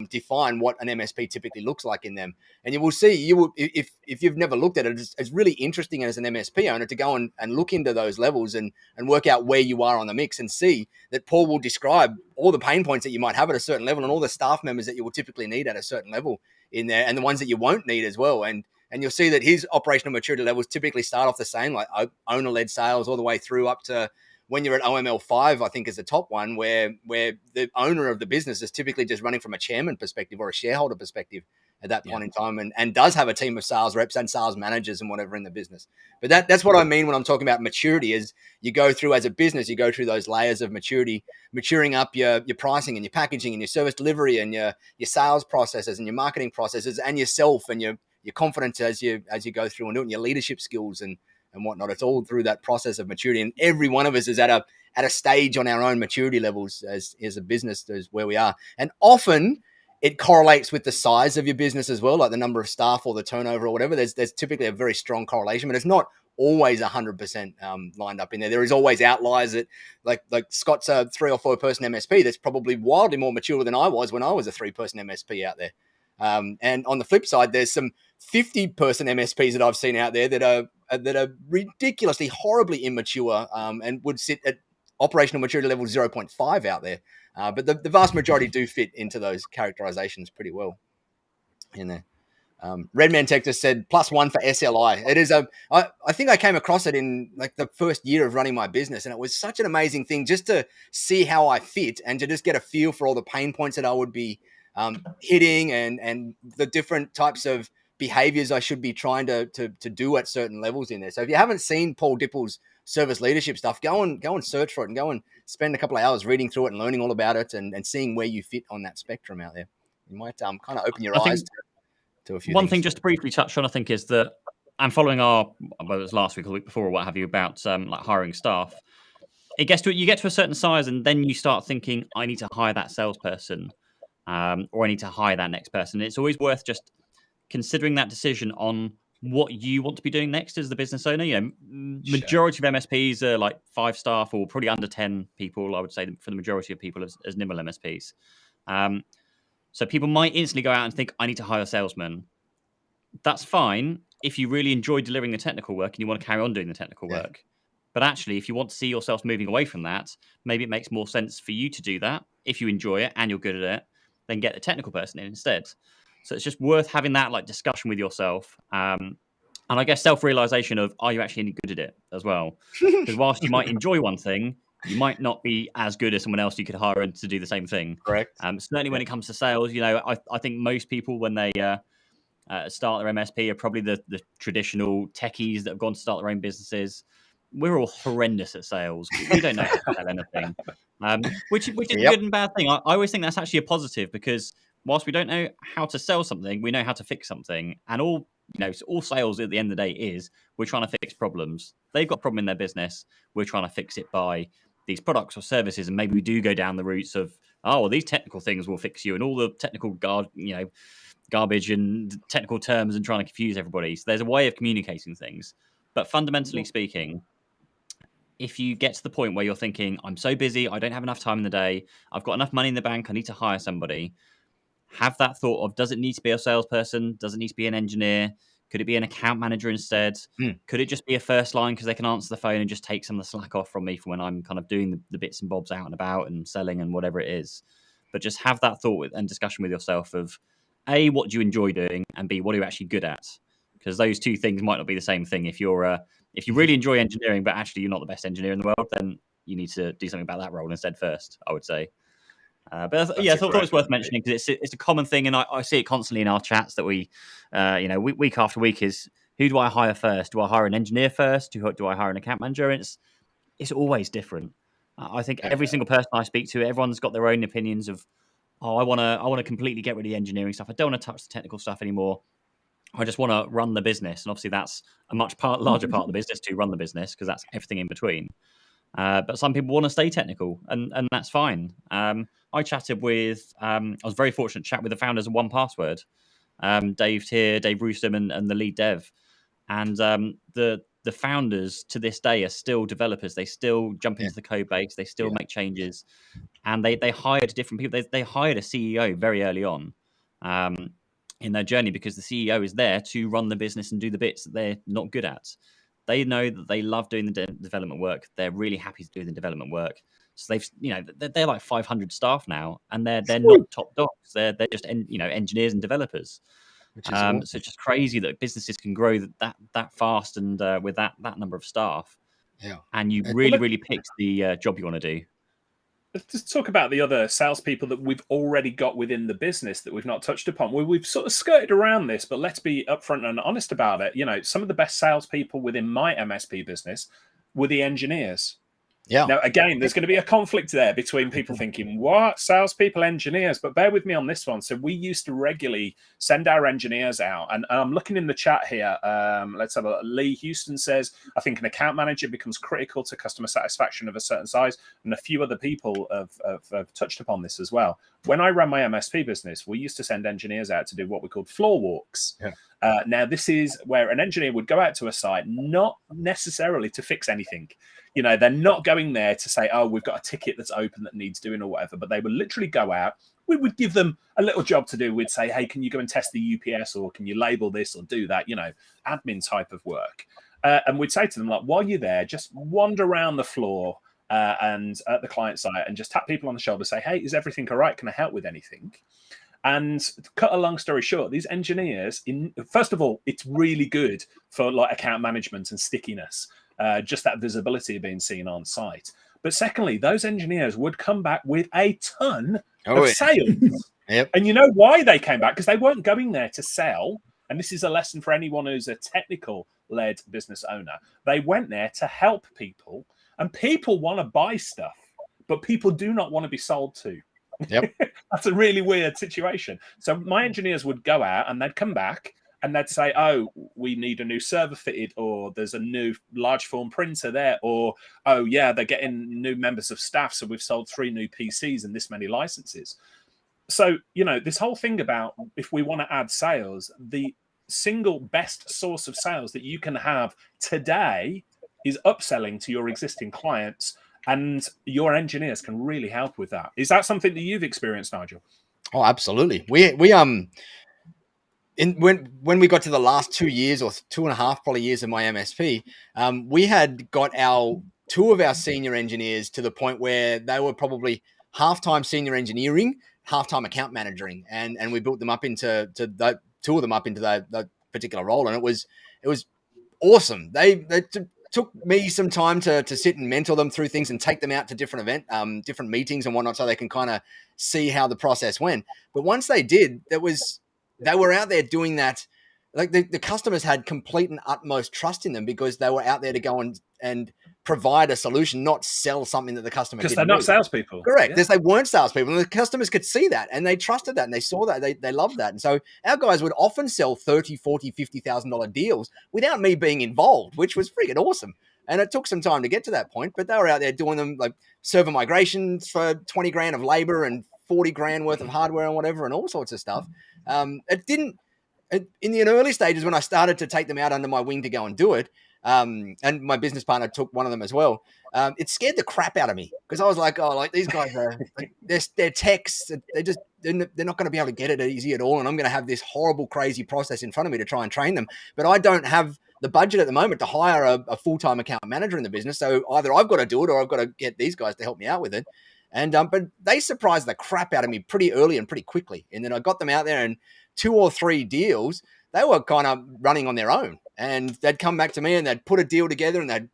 define what an MSP typically looks like in them. And you will see, if you've never looked at it, it's really interesting as an MSP owner to go and look into those levels and work out where you are on the mix, and see that Paul will describe all the pain points that you might have at a certain level and all the staff members that you will typically need at a certain level in there, and the ones that you won't need as well. And you'll see that his operational maturity levels typically start off the same, like owner-led sales all the way through up to when you're at OML 5, I think is the top one, where the owner of the business is typically just running from a chairman perspective or a shareholder perspective at that point in time, and does have a team of sales reps and sales managers and whatever in the business. But that's what I mean when I'm talking about maturity, is you go through, as a business, you go through those layers of maturity, maturing up your pricing and your packaging and your service delivery and your sales processes and your marketing processes and yourself and your confidence as you go through and doing your leadership skills and whatnot. It's all through that process of maturity, and every one of us is at a stage on our own maturity levels as a business, as where we are. And often it correlates with the size of your business as well, like the number of staff or the turnover or whatever. There's typically a very strong correlation, but it's not always 100% lined up in there. There is always outliers that, like Scott's a 3 or 4 person MSP that's probably wildly more mature than I was when I was a 3-person MSP out there. And on the flip side, there's some 50-person MSPs that I've seen out there that are ridiculously, horribly immature and would sit at operational maturity level 0.5 out there. But the vast majority do fit into those characterizations pretty well in there. Redman Tech just said +1 for SLI. It is I think I came across it in like the first year of running my business, and it was such an amazing thing just to see how I fit and to just get a feel for all the pain points that I would be hitting and the different types of behaviors I should be trying to do at certain levels in there. So if you haven't seen Paul Dipple's service leadership stuff, go and search for it and go and spend a couple of hours reading through it and learning all about it and seeing where you fit on that spectrum out there. You might kind of open your eyes to a few one things. thing just to briefly touch on, I think, is that I'm following whether it was last week or the week before or what have you, about like hiring staff. You get to a certain size, and then you start thinking, I need to hire that salesperson, or I need to hire that next person. It's always worth just considering that decision on what you want to be doing next as the business owner. Majority of MSPs are like 5 staff or probably under 10 people, I would say, for the majority of people as nimble MSPs. So people might instantly go out and think, I need to hire a salesman. That's fine if you really enjoy delivering the technical work and you want to carry on doing the technical work. But actually, if you want to see yourself moving away from that, maybe it makes more sense for you to do that. If you enjoy it and you're good at it, then get the technical person in instead. So it's just worth having that like discussion with yourself. And I guess self-realization of, are you actually any good at it as well? Because whilst you might enjoy one thing, you might not be as good as someone else you could hire to do the same thing. Correct. Certainly when it comes to sales, I think most people when they start their MSP are probably the traditional techies that have gone to start their own businesses. We're all horrendous at sales. We don't know how to sell anything, which is a good and bad thing. I always think that's actually a positive, because whilst we don't know how to sell something, we know how to fix something. And all sales at the end of the day is we're trying to fix problems. They've got a problem in their business. We're trying to fix it by these products or services. And maybe we do go down the routes of, these technical things will fix you, and all the technical garbage and technical terms and trying to confuse everybody. So there's a way of communicating things. But fundamentally speaking, if you get to the point where you're thinking, I'm so busy, I don't have enough time in the day, I've got enough money in the bank, I need to hire somebody, have that thought of, does it need to be a salesperson? Does it need to be an engineer? Could it be an account manager instead? Could it just be a first line because they can answer the phone and just take some of the slack off from me for when I'm kind of doing the bits and bobs out and about and selling and whatever it is? But just have that thought and discussion with yourself of, A, what do you enjoy doing? And B, what are you actually good at? Because those two things might not be the same thing. If you really enjoy engineering, but actually you're not the best engineer in the world, then you need to do something about that role instead first, I would say. But I thought it was worth mentioning because it's a common thing, and I see it constantly in our chats that we, week after week is who do I hire first? Do I hire an engineer first? Do I hire an account manager? And it's always different. I think every single person I speak to, everyone's got their own opinions of, I want to completely get rid of the engineering stuff. I don't want to touch the technical stuff anymore. I just want to run the business. And obviously that's a much larger part of the business to run the business, because that's everything in between. But some people want to stay technical, and that's fine. I chatted with, I was very fortunate to chat with the founders of 1Password, Dave Tier, Dave Roostom, and the lead dev. And the founders to this day are still developers. They still jump into the code base. They still make changes. And they hired different people. They hired a CEO very early on in their journey, because the CEO is there to run the business and do the bits that they're not good at. They know that they love doing the development work. They're really happy to do the development work. So they're like 500 staff now, and they're not top dogs. They're just engineers and developers. Awesome. So it's just crazy that businesses can grow that fast and with that number of staff. Yeah, and you really pick the job you want to do. Let's talk about the other salespeople that we've already got within the business that we've not touched upon. We've sort of skirted around this, but let's be upfront and honest about it. Some of the best salespeople within my MSP business were the engineers. Yeah. Now, again, there's going to be a conflict there between people thinking, what? Salespeople, engineers? But bear with me on this one. So we used to regularly send our engineers out. And I'm looking in the chat here. Let's have a look. Lee Houston says, I think an account manager becomes critical to customer satisfaction of a certain size. And a few other people have touched upon this as well. When I ran my MSP business, we used to send engineers out to do what we called floor walks. Yeah. Now, this is where an engineer would go out to a site, not necessarily to fix anything. They're not going there to say, oh, we've got a ticket that's open that needs doing or whatever, but they would literally go out. We would give them a little job to do. We'd say, hey, can you go and test the UPS, or can you label this or do that, admin type of work. And we'd say to them, like, while you're there, just wander around the floor and at the client site and just tap people on the shoulder, say, hey, is everything all right? Can I help with anything? And to cut a long story short, these engineers, first of all, it's really good for like account management and stickiness, just that visibility of being seen on site. But secondly, those engineers would come back with a ton of sales. Yep. And you know why they came back? Because they weren't going there to sell. And this is a lesson for anyone who's a technical-led business owner. They went there to help people, and people want to buy stuff, but people do not want to be sold to. Yep. That's a really weird situation. So my engineers would go out and they'd come back and they'd say, oh, we need a new server fitted, or there's a new large form printer there, or, oh, yeah, they're getting new members of staff, so we've sold 3 new PCs and this many licenses. So, this whole thing about if we want to add sales, the single best source of sales that you can have today is upselling to your existing clients. And your engineers can really help with that. Is that something that you've experienced, Nigel? Oh, absolutely. We when we got to the last 2 years or 2.5 probably years of my MSP, we had got 2 of our senior engineers to the point where they were probably half-time senior engineering, half-time account managing, and we built them up into 2 of them up into that particular role, and it was awesome. They took me some time to sit and mentor them through things and take them out to different meetings and whatnot, so they can kind of see how the process went. But once they did, they were out there doing that. Like the customers had complete and utmost trust in them, because they were out there to go and provide a solution, not sell something that the customer didn't. Because they're not salespeople. Correct. Because they weren't salespeople. And the customers could see that, and they trusted that, and they saw that. They loved that. And so our guys would often sell $30,000, $40,000, $50,000 deals without me being involved, which was freaking awesome. And it took some time to get to that point, but they were out there doing them like server migrations for 20 grand of labor and 40 grand worth of hardware and whatever, and all sorts of stuff. In the early stages, when I started to take them out under my wing to go and do it, and my business partner took one of them as well, it scared the crap out of me, because I was like, oh, like these guys are, they're techs. They're not going to be able to get it easy at all. And I'm going to have this horrible, crazy process in front of me to try and train them. But I don't have the budget at the moment to hire a full-time account manager in the business. So either I've got to do it, or I've got to get these guys to help me out with it. And, but they surprised the crap out of me pretty early and pretty quickly. And then I got them out there, and 2 or 3 deals, they were kind of running on their own, and they'd come back to me and they'd put a deal together, and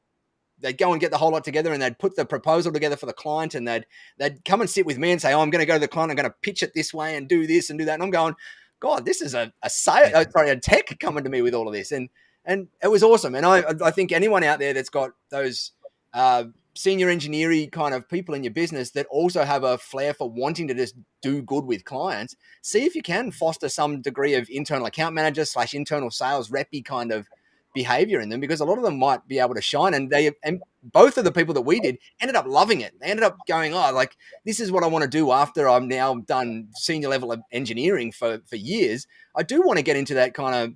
they'd go and get the whole lot together, and they'd put the proposal together for the client, and they'd come and sit with me and say, oh, I'm going to go to the client, I'm going to pitch it this way and do this and do that. And I'm going, God, this is a tech coming to me with all of this. And And it was awesome. And I think anyone out there that's got those senior engineering kind of people in your business that also have a flair for wanting to just do good with clients, see if you can foster some degree of internal account manager / internal sales reppy kind of behavior in them, because a lot of them might be able to shine. And both of the people that we did ended up loving it. They ended up going, oh, like, this is what I want to do after I'm now done senior level of engineering for years. I do want to get into that kind of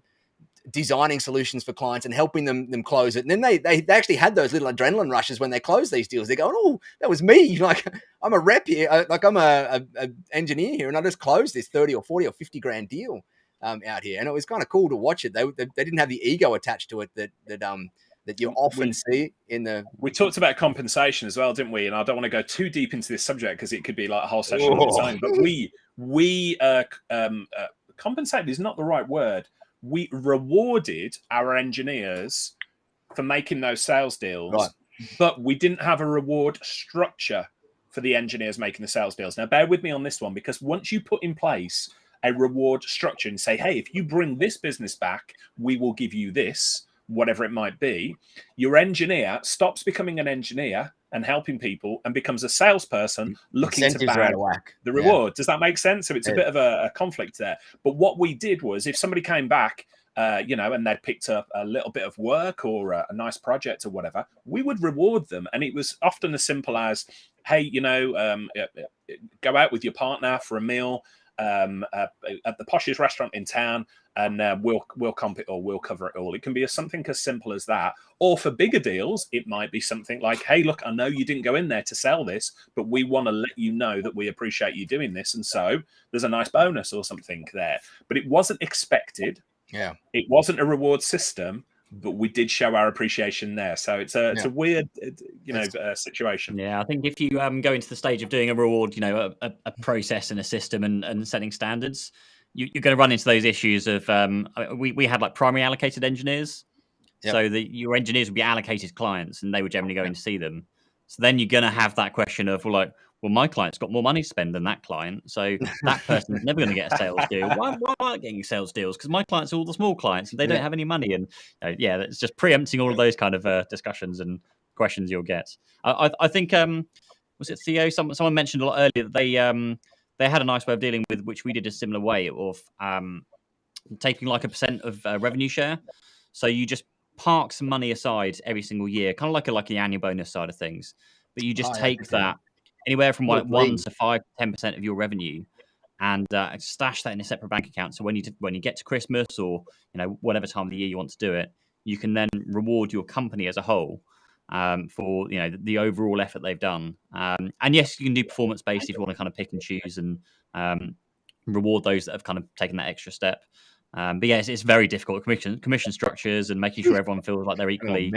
designing solutions for clients and helping them close it. And then they actually had those little adrenaline rushes when they close these deals. They're going, oh, that was me. Like, I'm a rep here. Like, I'm a engineer here, and I just closed this 30 or 40 or 50 grand deal out here. And it was kind of cool to watch it. They didn't have the ego attached to it that you often see in the... We talked about compensation as well, didn't we? And I don't want to go too deep into this subject because it could be like a whole session on its own. But we compensated is not the right word. We rewarded our engineers for making those sales deals, right, but we didn't have a reward structure for the engineers making the sales deals. Now, bear with me on this one, because once you put in place a reward structure and say, hey, if you bring this business back, we will give you this, whatever it might be, your engineer stops becoming an engineer and helping people and becomes a salesperson looking to bag the reward. Does that make sense? So it's a bit of a conflict there. But what we did was, if somebody came back, and they'd picked up a little bit of work or a nice project or whatever, we would reward them. And it was often as simple as, hey, go out with your partner for a meal at the poshest restaurant in town, and we'll comp it, or we'll cover it all. It can be something as simple as that. Or for bigger deals, it might be something like, hey, look, I know you didn't go in there to sell this, but we want to let you know that we appreciate you doing this. And so there's a nice bonus or something there. But it wasn't expected. Yeah. It wasn't a reward system, but we did show our appreciation there. So it's a weird, situation. Yeah, I think if you go into the stage of doing a reward, a process and a system and setting standards, you're going to run into those issues of we had like primary allocated engineers, so your engineers would be allocated clients, and they would generally go in to see them. So then you're going to have that question of well, my client's got more money to spend than that client, so that person's never going to get a sales deal. Why am I getting sales deals? Because my clients are all the small clients, and they don't have any money. And it's just preempting all of those kind of discussions and questions you'll get. I think was it Theo? Someone mentioned a lot earlier that they had a nice way of dealing with, which we did a similar way of taking like a % of revenue share. So you just park some money aside every single year, kind of like the annual bonus side of things. But you just take that anywhere from 1 to 5 to 10% of your revenue, and stash that in a separate bank account. So when you get to Christmas or whatever time of the year you want to do it, you can then reward your company as a whole for the overall effort they've done. And yes, you can do performance based if you want to kind of pick and choose and reward those that have kind of taken that extra step. But yes, it's very difficult. Commission structures and making sure everyone feels like they're equally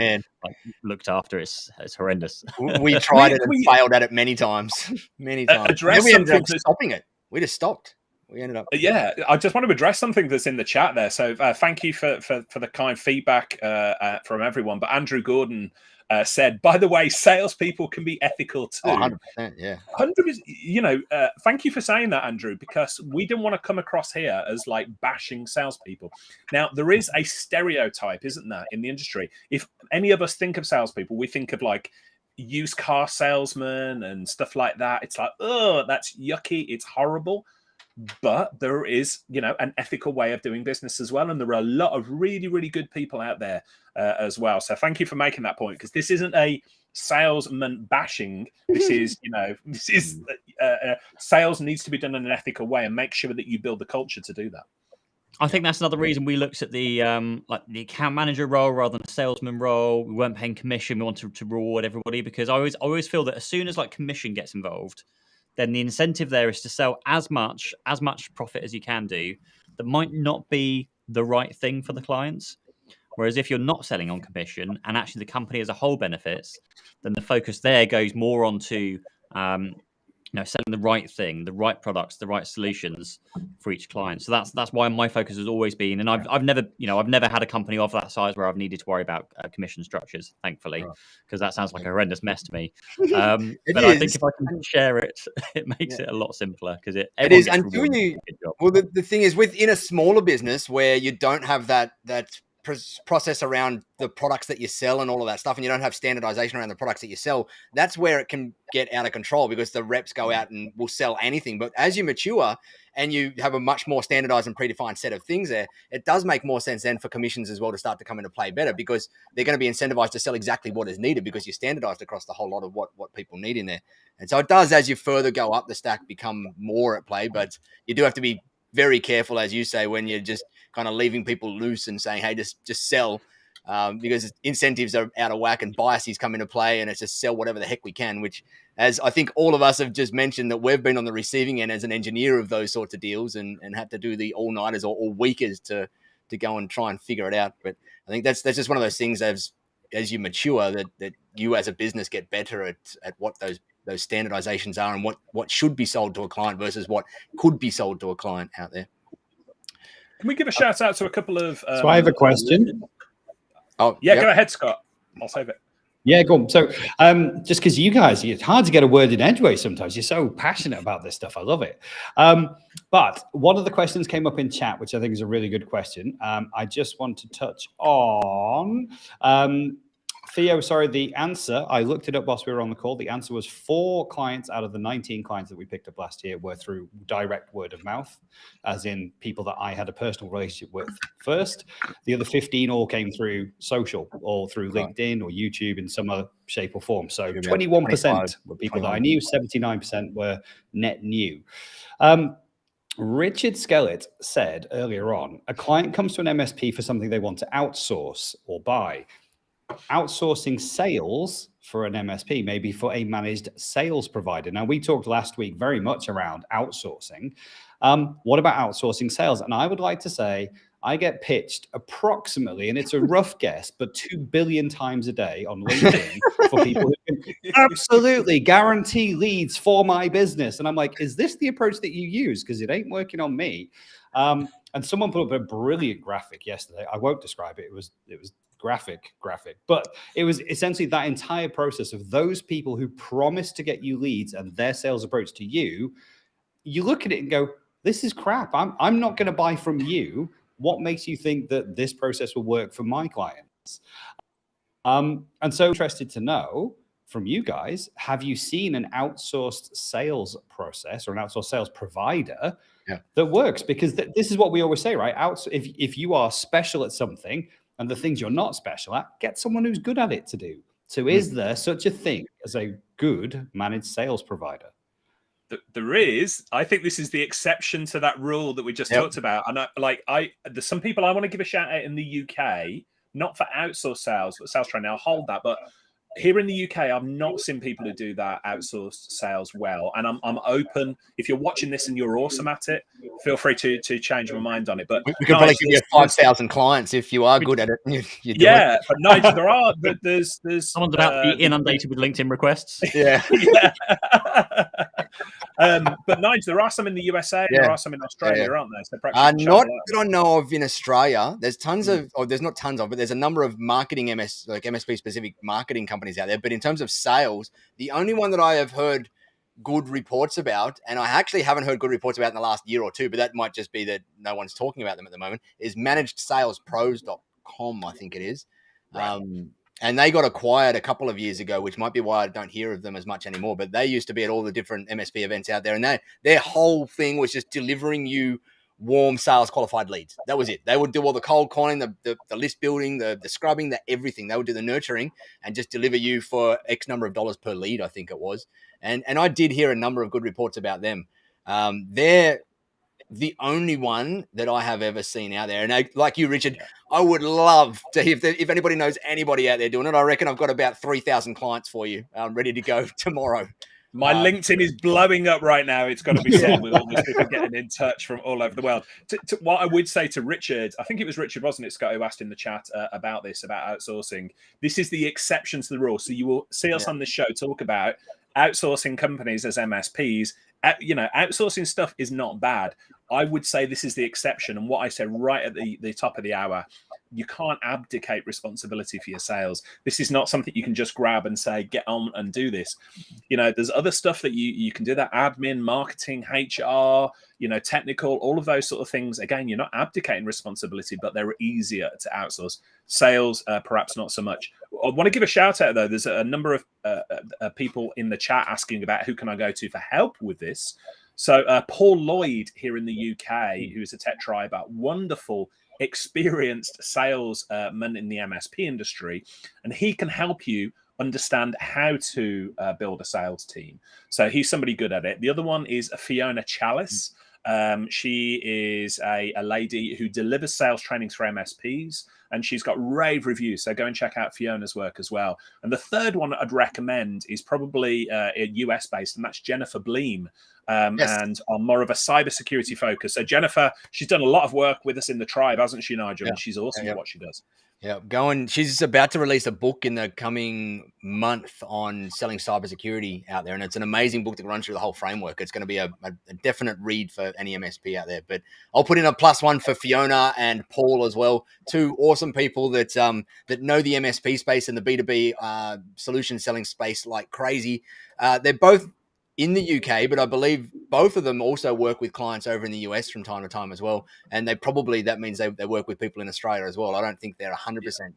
looked after. It's horrendous. We tried it and failed at it many times. Many times. We ended up stopping it. We just stopped. We ended up. I just want to address something that's in the chat there. So thank you for the kind feedback from everyone. But Andrew Gordon said, by the way, salespeople can be ethical too. 100%, yeah. 100%. Thank you for saying that, Andrew, because we didn't want to come across here as like bashing salespeople. Now, there is a stereotype, isn't there, in the industry? If any of us think of salespeople, we think of like used car salesmen and stuff like that. It's like, oh, that's yucky. It's horrible. But there is, an ethical way of doing business as well. And there are a lot of really, really good people out there as well. So thank you for making that point, because this isn't a salesman bashing. This is, sales needs to be done in an ethical way, and make sure that you build the culture to do that. I think that's another reason we looked at the the account manager role rather than the salesman role. We weren't paying commission. We wanted to reward everybody, because I always feel that as soon as like commission gets involved, then the incentive there is to sell as much profit as you can do. That might not be the right thing for the clients. Whereas if you're not selling on commission and actually the company as a whole benefits, then the focus there goes more onto selling the right thing, the right products, the right solutions for each client. So that's why my focus has always been, and I've never had a company of that size where I've needed to worry about commission structures, thankfully, because that sounds like a horrendous mess to me. But I think if I can share it, it makes it a lot simpler, because it is. And the thing is, within a smaller business where you don't have that process around the products that you sell and all of that stuff, and you don't have standardization around the products that you sell, that's where it can get out of control, because the reps go out and will sell anything. But as you mature and you have a much more standardized and predefined set of things there, it does make more sense then for commissions as well to start to come into play better, because they're going to be incentivized to sell exactly what is needed, because you're standardized across the whole lot of what people need in there. And so it does, as you further go up the stack, become more at play. But you do have to be very careful, as you say, when you're just kind of leaving people loose and saying, hey, just sell, because incentives are out of whack and biases come into play, and it's just sell whatever the heck we can, which, as I think all of us have just mentioned, that we've been on the receiving end as an engineer of those sorts of deals, and had to do the all-nighters or all-weekers to go and try and figure it out. But I think that's just one of those things, as you mature, that you as a business get better at what those standardizations are, and what should be sold to a client versus what could be sold to a client out there. Can we give a shout out to a couple of... so I have a question. Oh, yeah, yep. Go ahead, Scott. I'll save it. Yeah, go on. So just because you guys, it's hard to get a word in edgeway sometimes. You're so passionate about this stuff. I love it. But one of the questions came up in chat, which I think is a really good question. I just want to touch on... Theo, sorry, the answer, I looked it up whilst we were on the call. The answer was 4 clients out of the 19 clients that we picked up last year were through direct word of mouth, as in people that I had a personal relationship with first. The other 15 all came through social, or through LinkedIn or YouTube in some other shape or form. So 21% were people that I knew, 79% were net new. Richard Skellett said earlier on, a client comes to an MSP for something they want to outsource or buy. Outsourcing sales for an MSP, maybe for a managed sales provider. Now, we talked last week very much around outsourcing. What about outsourcing sales? And I would like to say I get pitched approximately, and it's a rough guess, but 2 billion times a day on LinkedIn for people who can absolutely guarantee leads for my business. And I'm like, is this the approach that you use? Because it ain't working on me. And someone put up a brilliant graphic yesterday. I won't describe it. It was graphic, but it was essentially that entire process of those people who promise to get you leads and their sales approach to you. You look at it and go, this is crap. I'm not going to buy from you. What makes you think that this process will work for my clients? And so interested to know from you guys, have you seen an outsourced sales process or an outsourced sales provider that works? Because this is what we always say, right? If you are special at something, and the things you're not special at, get someone who's good at it to do. So is there such a thing as a good managed sales provider? There is. I think this is the exception to that rule that we just talked about. And there's some people I want to give a shout out in the UK, not for outsourced sales, but sales training. I'll hold that. But here in the UK, I've not seen people who do that outsourced sales well. And I'm open. If you're watching this and you're awesome at it, feel free to change your mind on it. But we could probably give you 5,000 clients if you are good at it. You do it. But Nigel, there's someone's about to be inundated with LinkedIn requests. Yeah. But Nigel, there are some in the USA, there are some in Australia, aren't there? So not that I know of in Australia. There's tons of, or there's not tons of, but there's a number of marketing MSP specific marketing companies out there. But in terms of sales, the only one that I have heard good reports about, and I actually haven't heard good reports about in the last year or two, but that might just be that no one's talking about them at the moment, is managedsalespros.com, I think it is. Right. And they got acquired a couple of years ago, which might be why I don't hear of them as much anymore. But they used to be at all the different MSP events out there. And their whole thing was just delivering you warm sales qualified leads. That was it. They would do all the cold calling, the list building, the scrubbing, the everything. They would do the nurturing and just deliver you for X number of dollars per lead, I think it was. And I did hear a number of good reports about them. They're the only one that I have ever seen out there. And like you, Richard, I would love to, if anybody knows anybody out there doing it, I reckon I've got about 3,000 clients for you ready to go tomorrow. My LinkedIn is blowing up right now. It's got to be said, with all these people getting in touch from all over the world. What I would say to Richard, I think it was Richard, wasn't it, Scott, who asked in the chat about this, about outsourcing. This is the exception to the rule. So you will see us on this show talk about outsourcing companies as MSPs. Outsourcing stuff is not bad. I would say this is the exception. And what I said right at the top of the hour, you can't abdicate responsibility for your sales. This is not something you can just grab and say, get on and do this. There's other stuff that you can do, that admin, marketing, HR, technical, all of those sort of things. Again, you're not abdicating responsibility, but they're easier to outsource. Sales, perhaps not so much. I want to give a shout out, though. There's a number of people in the chat asking about who can I go to for help with this. So Paul Lloyd here in the UK, who is a Tech Tribe, wonderful, experienced salesman in the MSP industry, and he can help you understand how to build a sales team. So he's somebody good at it. The other one is Fiona Chalice. She is a lady who delivers sales trainings for MSPs, and she's got rave reviews. So go and check out Fiona's work as well. And the third one I'd recommend is probably US based, and that's Jennifer Bleem. And on more of a cybersecurity focus. So Jennifer, she's done a lot of work with us in the tribe, hasn't she, Nigel? And she's awesome at what she does. Yeah, she's about to release a book in the coming month on selling cybersecurity out there. And it's an amazing book to run through the whole framework. It's going to be a definite read for any MSP out there. But I'll put in a +1 for Fiona and Paul as well. Two awesome people that know the MSP space and the B2B solution selling space like crazy. They're both in the UK, but I believe both of them also work with clients over in the US from time to time as well. And that means they work with people in Australia as well. I don't think they're 100%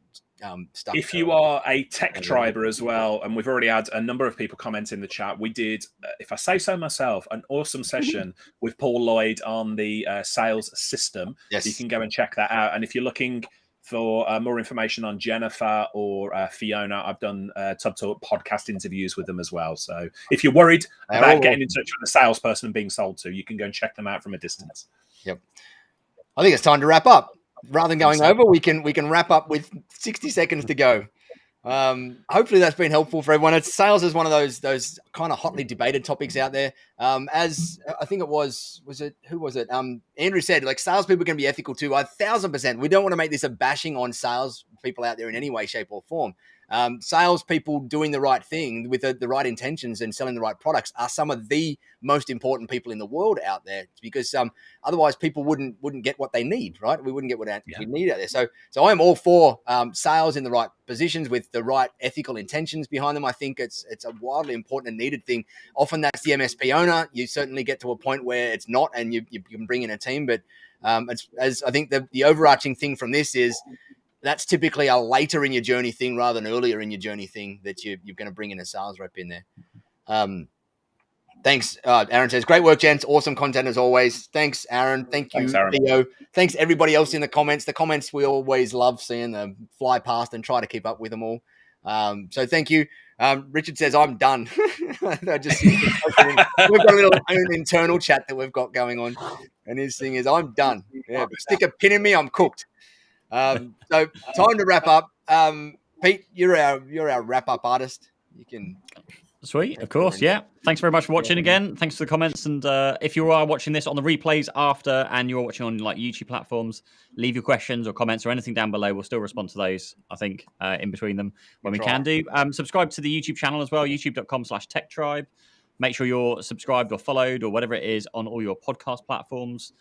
stuck. If you are a tech triber as well, and we've already had a number of people comment in the chat, we did, if I say so myself, an awesome session with Paul Lloyd on the sales system. Yes. You can go and check that out. And if you're looking for more information on Jennifer or Fiona, I've done Tub Talk podcast interviews with them as well. So if you're worried about getting in touch with a salesperson and being sold to, you can go and check them out from a distance. Yep. I think it's time to wrap up. Rather than going over, we can wrap up with 60 seconds to go. Hopefully that's been helpful for everyone. Sales is one of those kind of hotly debated topics out there. As I think who was it? Andrew said, like, salespeople are going to be ethical too. 1,000%. We don't want to make this a bashing on sales people out there in any way, shape, or form. Salespeople doing the right thing with the right intentions and selling the right products are some of the most important people in the world out there, because otherwise people wouldn't get what they need, right? We wouldn't get what we need out there. So I'm all for sales in the right positions with the right ethical intentions behind them. I think it's a wildly important and needed thing. Often that's the MSP owner. You certainly get to a point where it's not, and you can bring in a team. But as I think the overarching thing from this is, that's typically a later in your journey thing rather than earlier in your journey thing that you're going to bring in a sales rep in there. Thanks. Aaron says, great work, gents. Awesome content as always. Thanks, Aaron. Thank you, Theo. Thanks, everybody else in the comments. The comments, we always love seeing them fly past and try to keep up with them all. So thank you. Richard says, I'm done. We've got a little internal chat that we've got going on. And his thing is, I'm done. Yeah, stick a pin in me, I'm cooked. So time to wrap up. Pete, you're our wrap up artist. You can. Sweet, of course, yeah. Thanks very much for watching again. Thanks for the comments. And if you are watching this on the replays after, and you're watching on like YouTube platforms, leave your questions or comments or anything down below. We'll still respond to those, I think, in between them when we can do. Subscribe to the YouTube channel as well, youtube.com/techtribe. Make sure you're subscribed or followed or whatever it is on all your podcast platforms.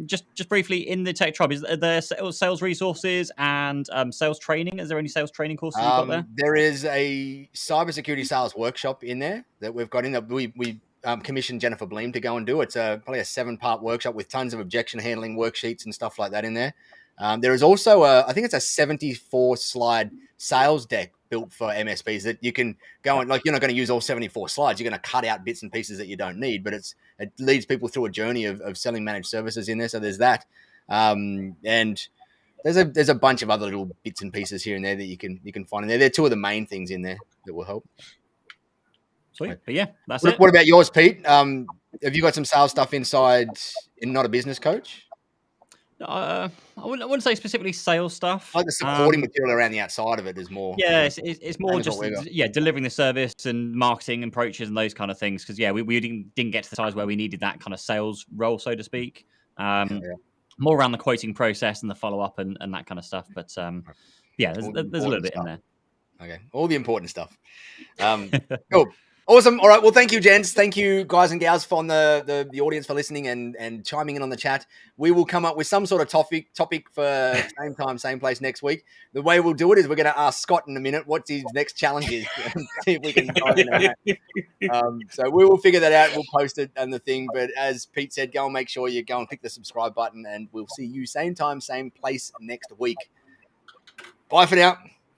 Just briefly, in the Tech Tribe, are there sales resources and sales training? Is there any sales training courses you've got there? There is a cybersecurity sales workshop in there that we've got in there. We commissioned Jennifer Bleem to go and do. It's probably a 7-part workshop with tons of objection handling worksheets and stuff like that in there. There is also I think it's a 74-slide sales deck built for MSPs that you can go and, like, you're not going to use all 74 slides. You're going to cut out bits and pieces that you don't need, but it leads people through a journey of selling managed services in there. So there's that. And there's a bunch of other little bits and pieces here and there that you can find in there. They're two of the main things in there that will help. Sweet. But yeah, that's it. What about yours, Pete? Have you got some sales stuff inside in Not a Business Coach? I wouldn't say specifically sales stuff. Like the supporting material around the outside of it is more. Yeah, it's more just delivering the service and marketing approaches and those kind of things. Because we didn't get to the size where we needed that kind of sales role, so to speak. More around the quoting process and the follow up and that kind of stuff. But there's a little bit in there. Okay, all the important stuff. Cool. Awesome. All right. Well, thank you, gents. Thank you, guys and gals, from the audience for listening and chiming in on the chat. We will come up with some sort of topic for same time, same place next week. The way we'll do it is we're going to ask Scott in a minute what his next challenge is and see if we can dive into that. So we will figure that out. We'll post it and the thing. But as Pete said, go and make sure you go and click the subscribe button, and we'll see you same time, same place next week. Bye for now.